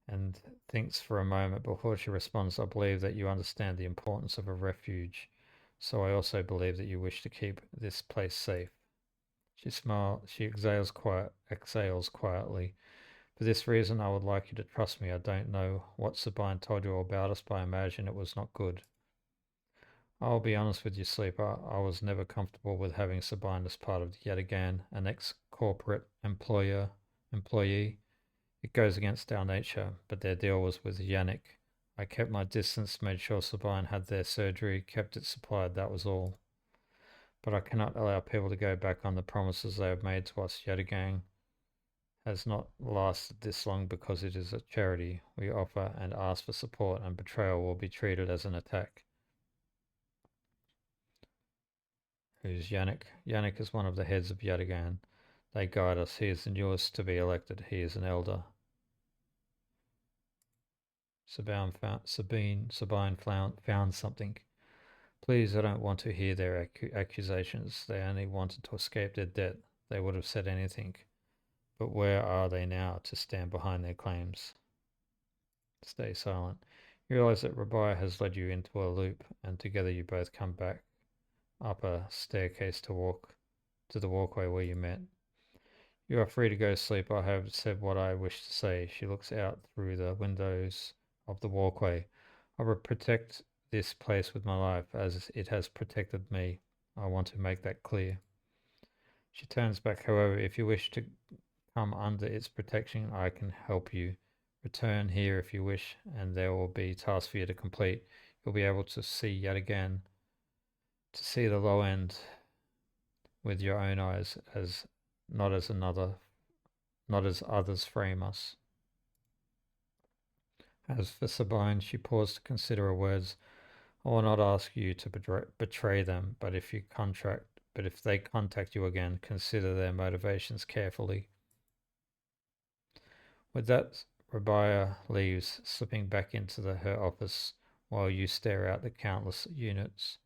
and thinks for a moment before she responds. I believe that you understand the importance of a refuge, so I also believe that you wish to keep this place safe. She exhales quietly. For this reason, I would like you to trust me. I don't know what Sabine told you all about us, but I imagine it was not good. I'll be honest with you, Sleeper. I was never comfortable with having Sabine as part of yet again an ex-corporate employee. It goes against our nature, but their deal was with Yannick. I kept my distance, made sure Sabine had their surgery, kept it supplied, that was all. But I cannot allow people to go back on the promises they have made to us yet again. Has not lasted this long because it is a charity. We offer and ask for support, and betrayal will be treated as an attack. Who's Yannick? Yannick is one of the heads of Yadigan. They guide us. He is the newest to be elected. He is an elder. Sabine found something. Please, I don't want to hear their accusations. They only wanted to escape their debt. They would have said anything. But where are they now to stand behind their claims? Stay silent. You realize that Rabbi has led you into a loop, and together you both come back up a staircase to the walkway where you met. You are free to go to sleep. I have said what I wish to say. She looks out through the windows of the walkway. I will protect this place with my life as it has protected me. I want to make that clear. She turns back, however, if you wish to come under its protection, I can help you. Return here if you wish, and there will be tasks for you to complete. You'll be able to see yet again, to see the low end with your own eyes, as not as another, not as others frame us. As for Sabine, she paused to consider her words. I will not ask you to betray them, but if they contact you again, consider their motivations carefully. With that, Rabia leaves, slipping back into her office while you stare out the countless units,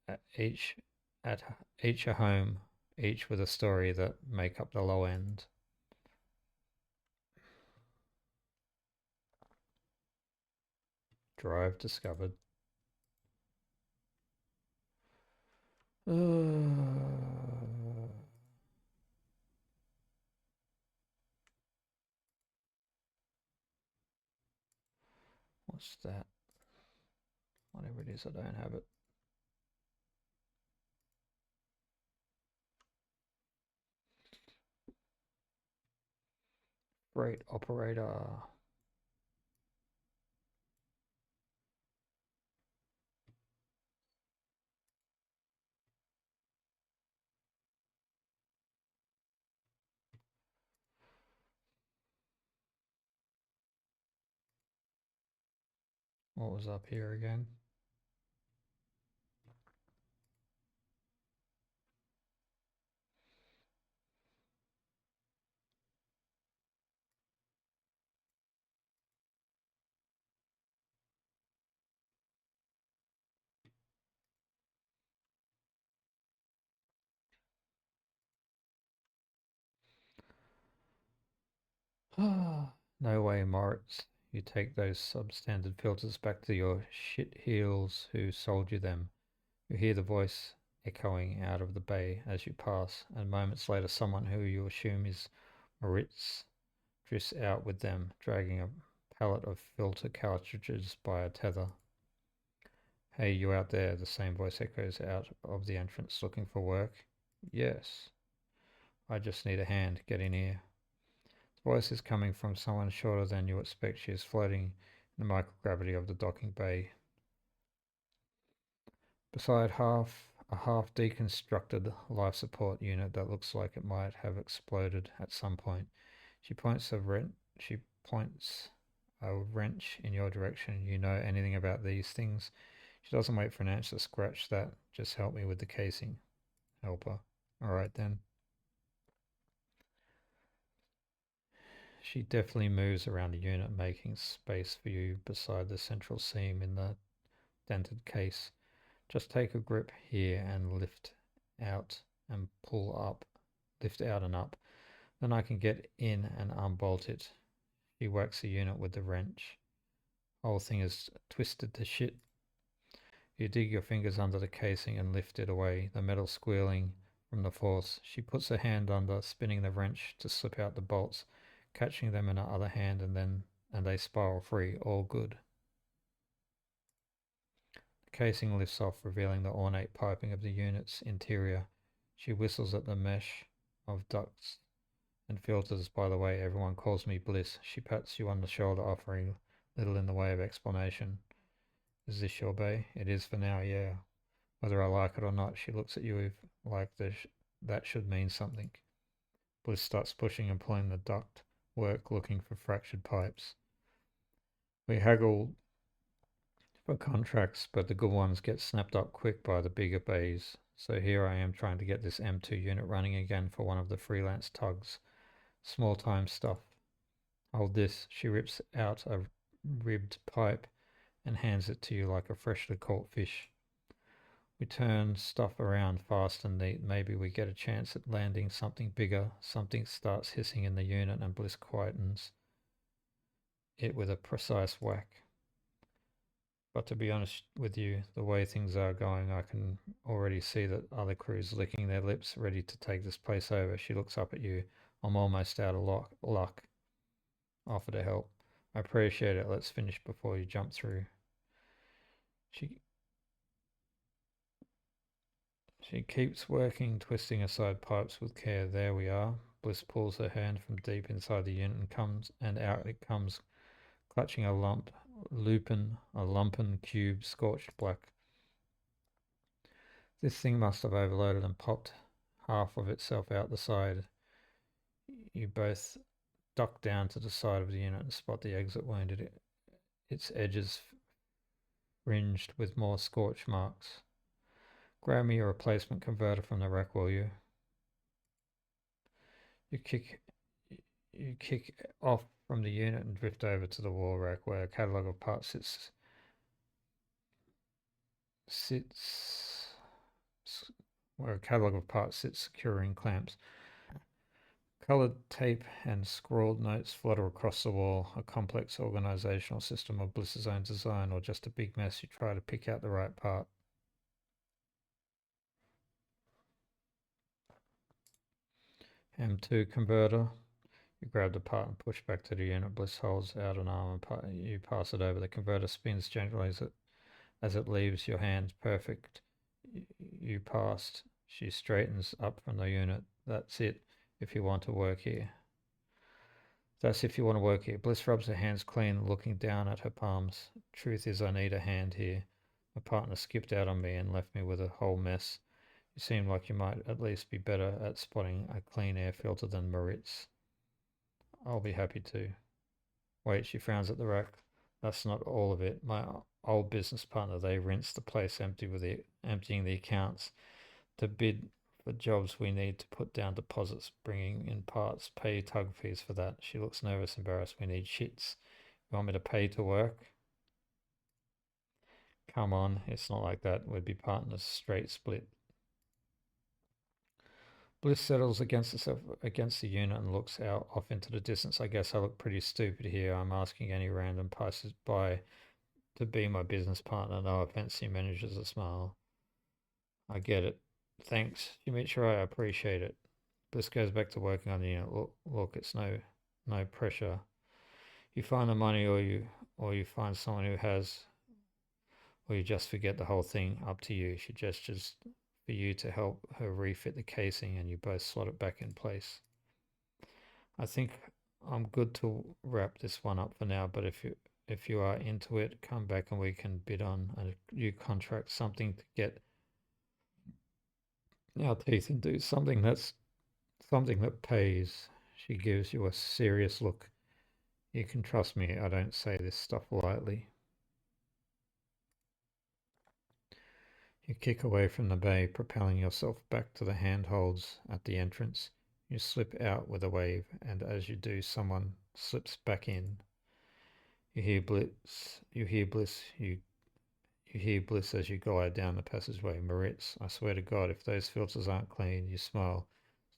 at each at each a home, each with a story that make up the low end. Drive discovered. What's that? Whatever it is, I don't have it. Great operator. What was up here again? No way, Moritz. You take those substandard filters back to your shit heels who sold you them. You hear the voice echoing out of the bay as you pass, and moments later someone who you assume is Moritz drifts out with them, dragging a pallet of filter cartridges by a tether. Hey, you out there, the same voice echoes out of the entrance looking for work. Yes, I just need a hand. Get in here. The voice is coming from someone shorter than you expect. She is floating in the microgravity of the docking bay. Beside a half deconstructed life support unit that looks like it might have exploded at some point. She points a wrench in your direction. You know anything about these things? She doesn't wait for an answer. Scratch that. Just help me with the casing. Help her. All right then. She deftly moves around the unit, making space for you beside the central seam in the dented case. Just take a grip here and lift out and pull up. lift out and up. Then I can get in and unbolt it. She whacks the unit with the wrench. Whole thing is twisted to shit. You dig your fingers under the casing and lift it away, the metal squealing from the force. She puts her hand under, spinning the wrench to slip out the bolts, catching them in her other hand, and they spiral free. All good. The casing lifts off, revealing the ornate piping of the unit's interior. She whistles at the mesh of ducts and filters. By the way, everyone calls me Bliss. She pats you on the shoulder, offering little in the way of explanation. Is this your bay? It is for now, yeah. Whether I like it or not, she looks at you like that should mean something. Bliss starts pushing and pulling the duct work, looking for fractured pipes. We haggle for contracts, but the good ones get snapped up quick by the bigger bays. So here I am trying to get this M2 unit running again for one of the freelance tugs. Small time stuff. Hold this. She rips out a ribbed pipe and hands it to you like a freshly caught fish. We turn stuff around fast and neat. Maybe we get a chance at landing something bigger. Something starts hissing in the unit and Bliss quietens it with a precise whack. But to be honest with you, the way things are going, I can already see that other crews licking their lips, ready to take this place over. She looks up at you. I'm almost out of luck. Offer to help. I appreciate it. Let's finish before you jump through. She keeps working, twisting aside pipes with care. There we are. Bliss pulls her hand from deep inside the unit and out it comes, clutching a lumpen cube, scorched black. This thing must have overloaded and popped half of itself out the side. You both duck down to the side of the unit and spot the exit wound. Its edges fringed with more scorch marks. Grab me a replacement converter from the rack, will you? You kick off from the unit and drift over to the wall rack where a catalogue of parts sits secure in clamps. Coloured tape and scrawled notes flutter across the wall, a complex organisational system of Bliss's own design, or just a big mess you try to pick out the right part. M2 converter. You grab the part and push back to the unit. Bliss holds out an arm and you pass it over. The converter spins gently as it leaves your hand. Perfect. You passed. She straightens up from the unit. That's it. If you want to work here. Bliss rubs her hands clean, looking down at her palms. Truth is, I need a hand here. My partner skipped out on me and left me with a whole mess. You seem like you might at least be better at spotting a clean air filter than Maritz. I'll be happy to. Wait, she frowns at the rack. That's not all of it. My old business partner, they rinsed the place empty with emptying the accounts. To bid for jobs we need to put down deposits, bringing in parts, pay tug fees for that. She looks nervous, embarrassed. We need shits. You want me to pay to work? Come on, it's not like that. We'd be partners, straight split. Bliss settles against the unit and looks out off into the distance. I guess I look pretty stupid here. I'm asking any random passers-by to be my business partner. No offense, he manages a smile. I get it. Thanks. You meet your eye. I appreciate it. Bliss goes back to working on the unit. Look, it's no pressure. You find the money or you find someone who has, or you just forget the whole thing. Up to you. She gestures for you to help her refit the casing and you both slot it back in place. I think I'm good to wrap this one up for now, but if you are into it, come back and we can bid on a new contract, something to get our teeth into, something that pays. She gives you a serious look. You can trust me, I don't say this stuff lightly. You kick away from the bay, propelling yourself back to the handholds at the entrance. You slip out with a wave, and as you do, someone slips back in. You hear Bliss as you glide down the passageway. Maritz, I swear to God, if those filters aren't clean, you smile.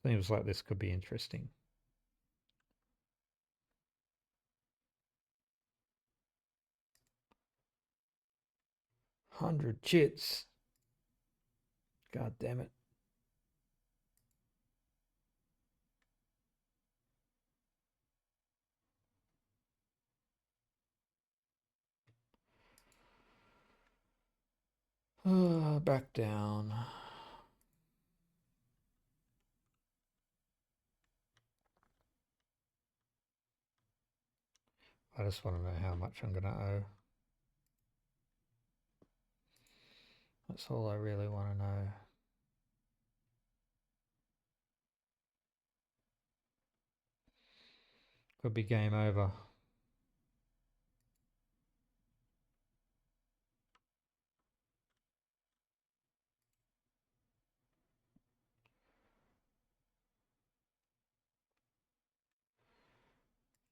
Seems like this could be interesting. 100 chits. God damn it. Back down. I just want to know how much I'm going to owe. That's all I really want to know. Could be game over.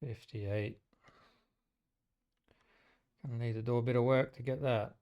$58. Gonna need to do a bit of work to get that.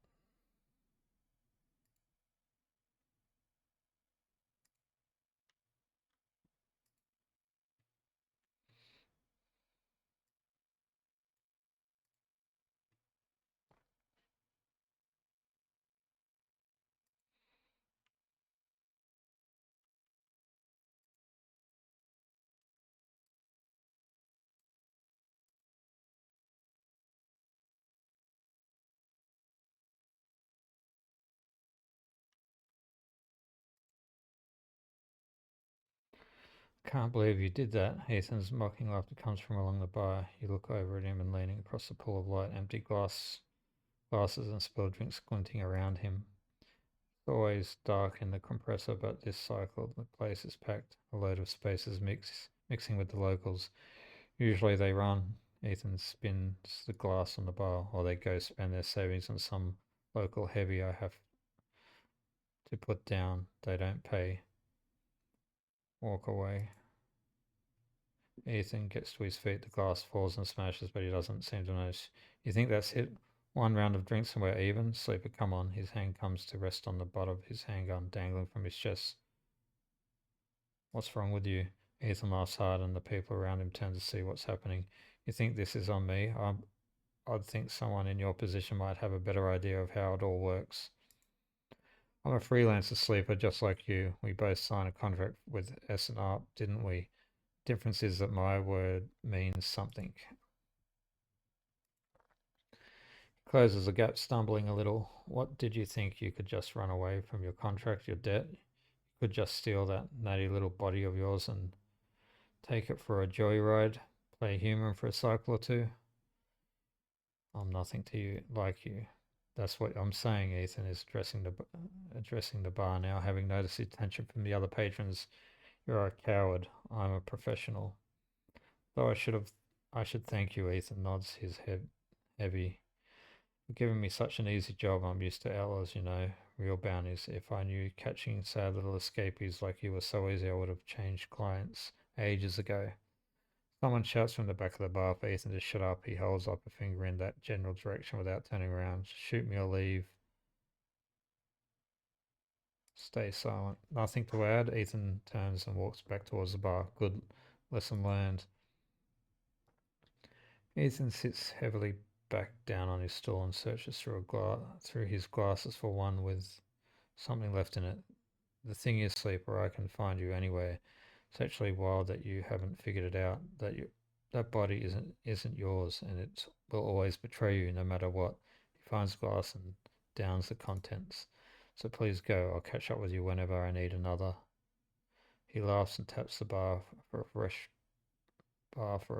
Can't believe you did that. Ethan's mocking laughter comes from along the bar. You look over at him and leaning across the pool of light, empty glasses and spilled drinks glinting around him. It's always dark in the compressor, but this cycle the place is packed. A load of spaces mixing with the locals. Usually they run. Ethan spins the glass on the bar, or they go spend their savings on some local heavy I have to put down. They don't pay. Walk away. Ethan gets to his feet. The glass falls and smashes, but he doesn't seem to notice. You think that's it? One round of drinks and we're even? Sleeper, come on. His hand comes to rest on the butt of his handgun, dangling from his chest. What's wrong with you? Ethan laughs hard, and the people around him turn to see what's happening. You think this is on me? I'd think someone in your position might have a better idea of how it all works. I'm a freelancer sleeper just like you. We both signed a contract with S&R, didn't we? Difference is that my word means something. Closes the gap, stumbling a little. What did you think? You could just run away from your contract, your debt? You could just steal that natty little body of yours and take it for a joyride? Play human for a cycle or two? I'm nothing to you like you. That's what I'm saying. Ethan is addressing the bar now, having noticed the attention from the other patrons. You're a coward. I'm a professional. Though I should thank you. Ethan nods his head heavy. You're giving me such an easy job. I'm used to outlaws, you know, real bounties. If I knew catching sad little escapees like you were so easy, I would have changed clients ages ago. Someone shouts from the back of the bar for Ethan to shut up. He holds up a finger in that general direction without turning around. Shoot me or leave. Stay silent. Nothing to add. Ethan turns and walks back towards the bar. Good lesson learned. Ethan sits heavily back down on his stool and searches through his glasses for one with something left in it. The thing is, sleeper, I can find you anywhere. It's actually wild that you haven't figured it out. That body isn't yours, and it will always betray you, no matter what. He finds glass and downs the contents. So please go. I'll catch up with you whenever I need another. He laughs and taps the bar for a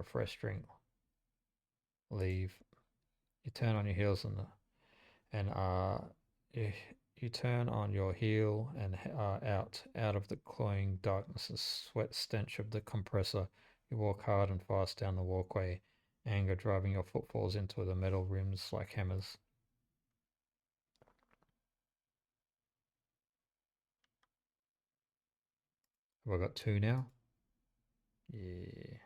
fresh drink. Leave. You turn on your heels and you, you turn on your heel and are out of the cloying darkness and sweat stench of the compressor. You walk hard and fast down the walkway, anger driving your footfalls into the metal rims like hammers. Have I got two now? Yeah,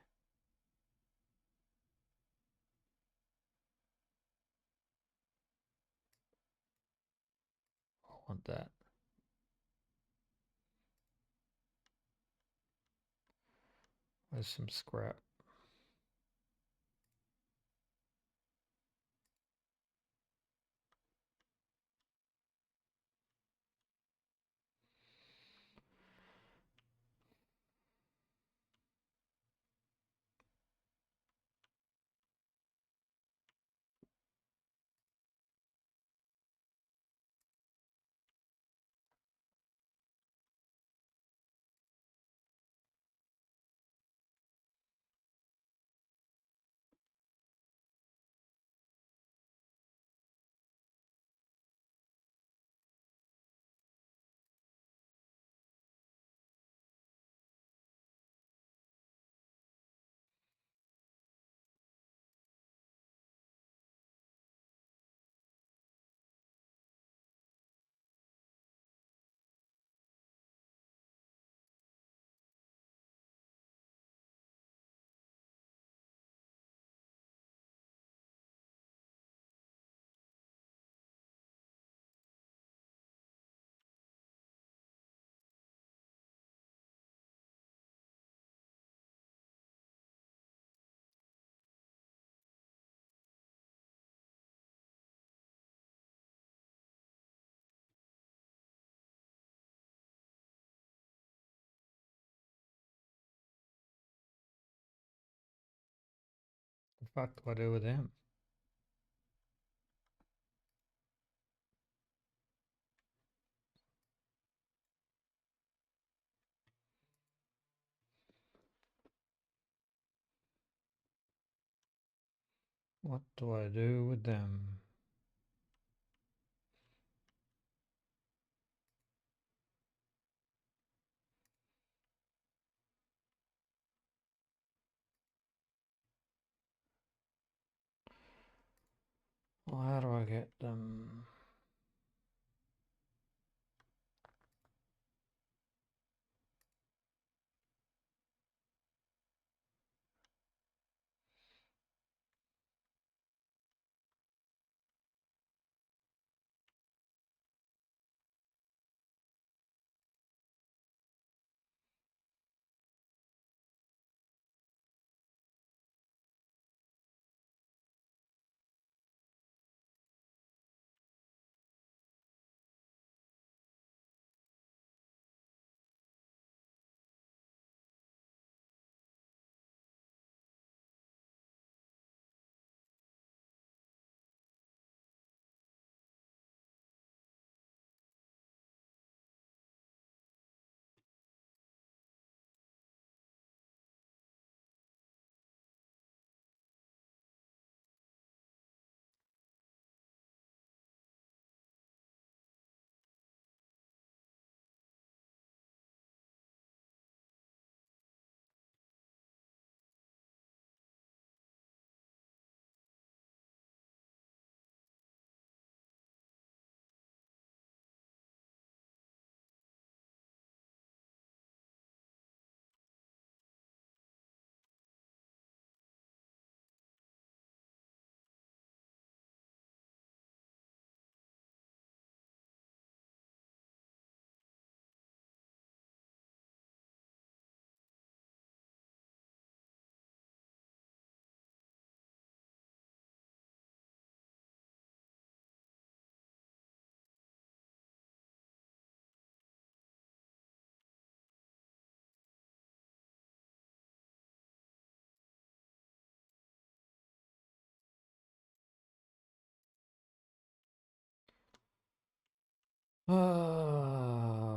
I want that. There's some scrap. What the fuck do I do with them? What do I do with them? Well, how do I get them?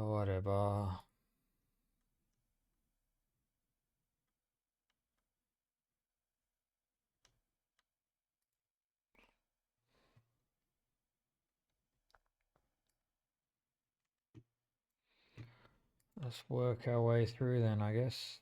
Whatever. Let's work our way through then, I guess.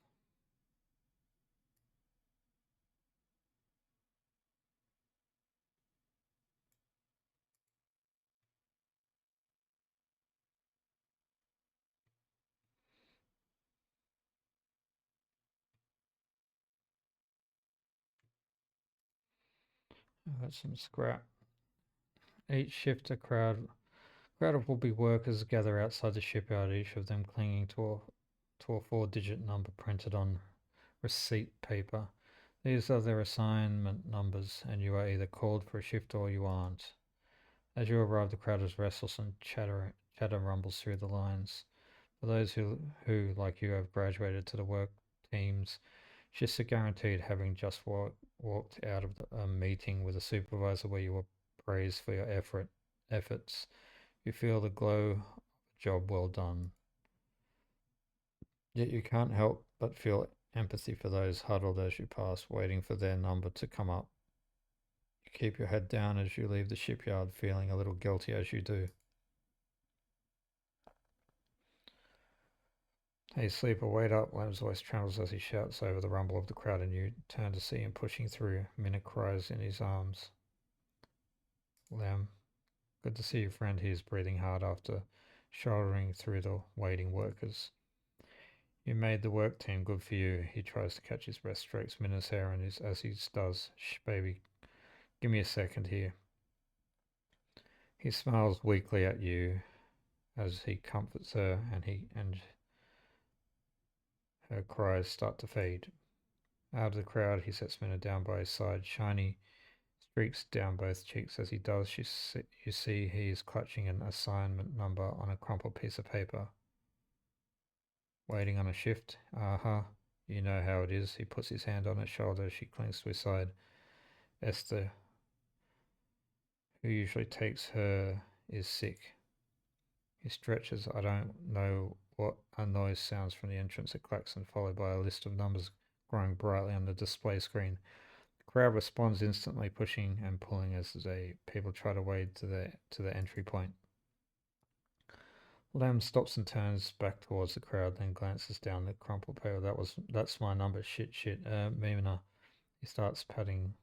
I've got some scrap. Each shifter crowd will be workers gather outside the shipyard, each of them clinging to a 4-digit number printed on receipt paper. These are their assignment numbers, and you are either called for a shift or you aren't. As you arrive, the crowd is restless and chatter rumbles through the lines. For those who, like you, have graduated to the work teams, shifts are guaranteed, having just walked out of a meeting with a supervisor where you were praised for your efforts. You feel the glow of a job well done. Yet you can't help but feel empathy for those huddled as you pass, waiting for their number to come up. You keep your head down as you leave the shipyard, feeling a little guilty as you do. Hey, sleeper, wait up. Lam's voice trembles as he shouts over the rumble of the crowd, and you turn to see him pushing through. Minna cries in his arms. Lam, good to see you, friend. He is breathing hard after shouldering through the waiting workers. You made the work team, good for you. He tries to catch his breath, strokes Minna's hair, and as he does, shh, baby, give me a second here. He smiles weakly at you as he comforts her, and her cries start to fade. Out of the crowd, he sets Minna down by his side. Shiny streaks down both cheeks. As he does, you see he is clutching an assignment number on a crumpled piece of paper. Waiting on a shift? Uh-huh. You know how it is. He puts his hand on her shoulder as she clings to his side. Esther, who usually takes her, is sick. He stretches. I don't know what a noise sounds from the entrance. It clacks and followed by a list of numbers growing brightly on the display screen. The crowd responds instantly, pushing and pulling as people try to wade to the entry point. Lamb stops and turns back towards the crowd, then glances down the crumpled paper. That's my number. Shit. Mimina. He starts patting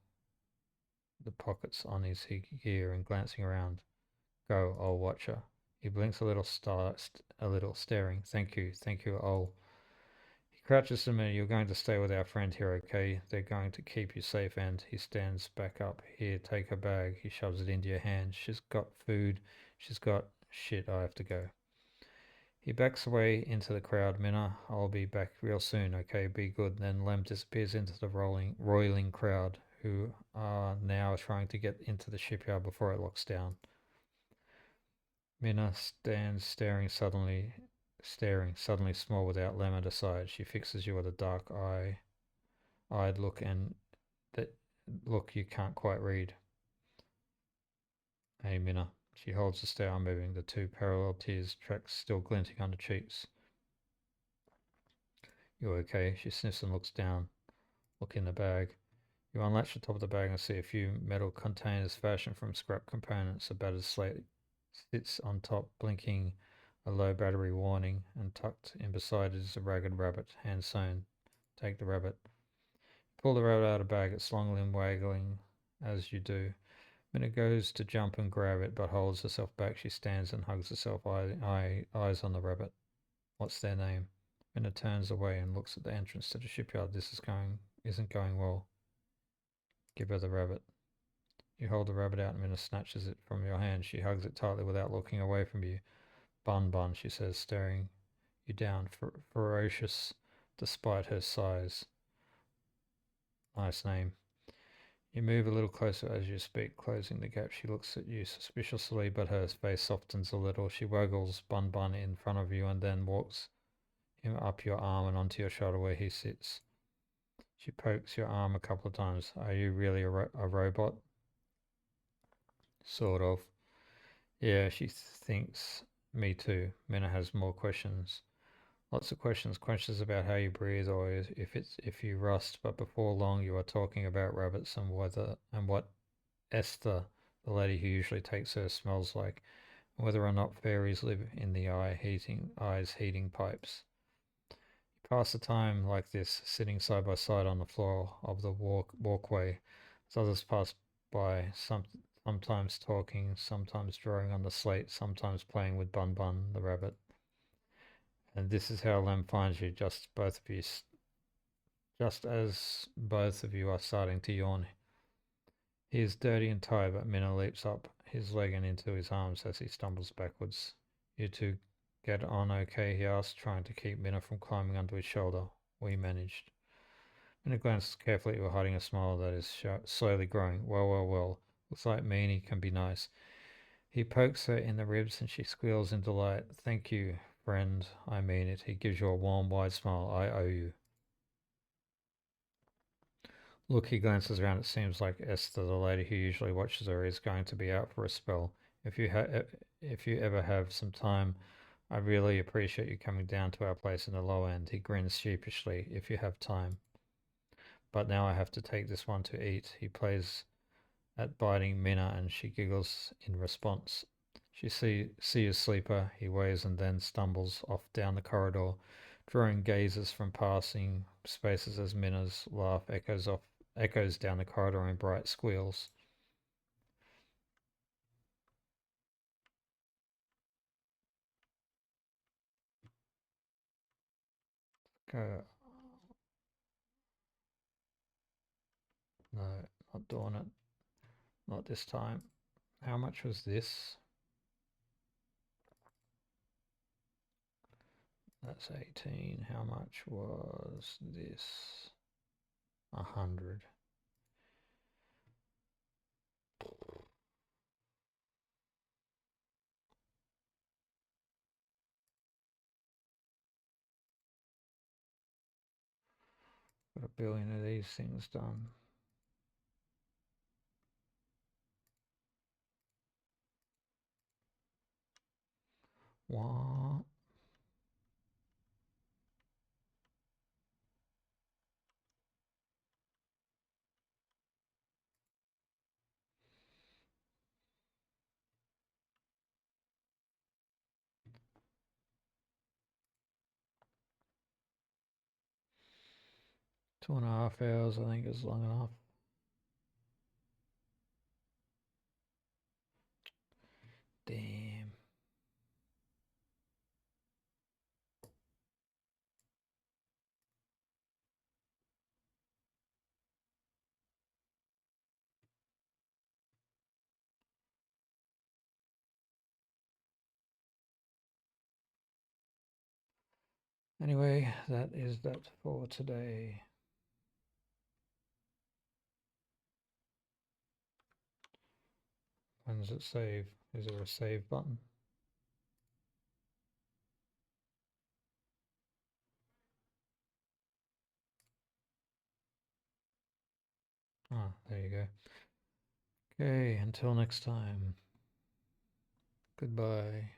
the pockets on his gear and glancing around. Go, I'll watch her. He blinks a little, staring. Thank you, I'll. He crouches a minute. You're going to stay with our friend here, okay? They're going to keep you safe. And he stands back up. Here, take her bag. He shoves it into your hand. She's got food. She's got shit. I have to go. He backs away into the crowd. Minna, I'll be back real soon, okay? Be good. Then Lem disappears into the roiling crowd, who are now trying to get into the shipyard before it locks down. Minna stands suddenly small without Lem at her side. She fixes you with a eyed look, and that look you can't quite read. Hey, Minna. She holds the stare unmoving, the two parallel tears tracks still glinting on her cheeks. You okay? She sniffs and looks down. Look in the bag. You unlatch the top of the bag and see a few metal containers fashioned from scrap components. A battered slate sits on top, blinking a low battery warning, and tucked in beside it is a ragged rabbit, hand sewn. Take the rabbit. Pull the rabbit out of the bag, its long limb waggling as you do. Minna goes to jump and grab it, but holds herself back. She stands and hugs herself, eyes on the rabbit. What's their name? Minna turns away and looks at the entrance to the shipyard. This isn't going well. Give her the rabbit. You hold the rabbit out and Minna snatches it from your hand. She hugs it tightly without looking away from you. Bun, she says, staring you down, ferocious despite her size. Nice name. You move a little closer as you speak, closing the gap. She looks at you suspiciously, but her face softens a little. She waggles Bun in front of you and then walks him up your arm and onto your shoulder where he sits. She pokes your arm a couple of times. Are you really a robot? Sort of. Yeah, she thinks. Me too. Minna has more questions. Lots of questions. Questions about how you breathe or if you rust. But before long, you are talking about rabbits and what Esther, the lady who usually takes her, smells like, and whether or not fairies live in the eyes heating pipes. You pass the time like this, sitting side by side on the floor of the walkway, as others pass by, sometimes talking, sometimes drawing on the slate, sometimes playing with Bun the rabbit. And this is how Lem finds you, just as both of you are starting to yawn. He is dirty and tired, but Minna leaps up his leg and into his arms as he stumbles backwards. You two get on okay? He asks, trying to keep Minna from climbing onto his shoulder. We managed. Minna glances carefully at you, hiding a smile that is slowly growing. Well, well, well. Looks like Meanie can be nice. He pokes her in the ribs and she squeals in delight. Thank you, friend. I mean it. He gives you a warm, wide smile. I owe you. Look, he glances around. It seems like Esther, the lady who usually watches her, is going to be out for a spell. If you ever have some time, I really appreciate you coming down to our place in the low end. He grins sheepishly. If you have time. But now I have to take this one to eat. He plays at biting Minna and she giggles in response. See you, sleeper, he waves and then stumbles off down the corridor, drawing gazes from passing spaces as Minna's laugh echoes down the corridor in bright squeals. Go. No, not doing it. Not this time. How much was this? That's 18. How much was this? 100. Got a billion of these things done. What? Two and a half hours, I think, is long enough. Damn. Anyway, that is that for today. When does it save? Is there a save button? Ah, there you go. Okay, until next time. Goodbye.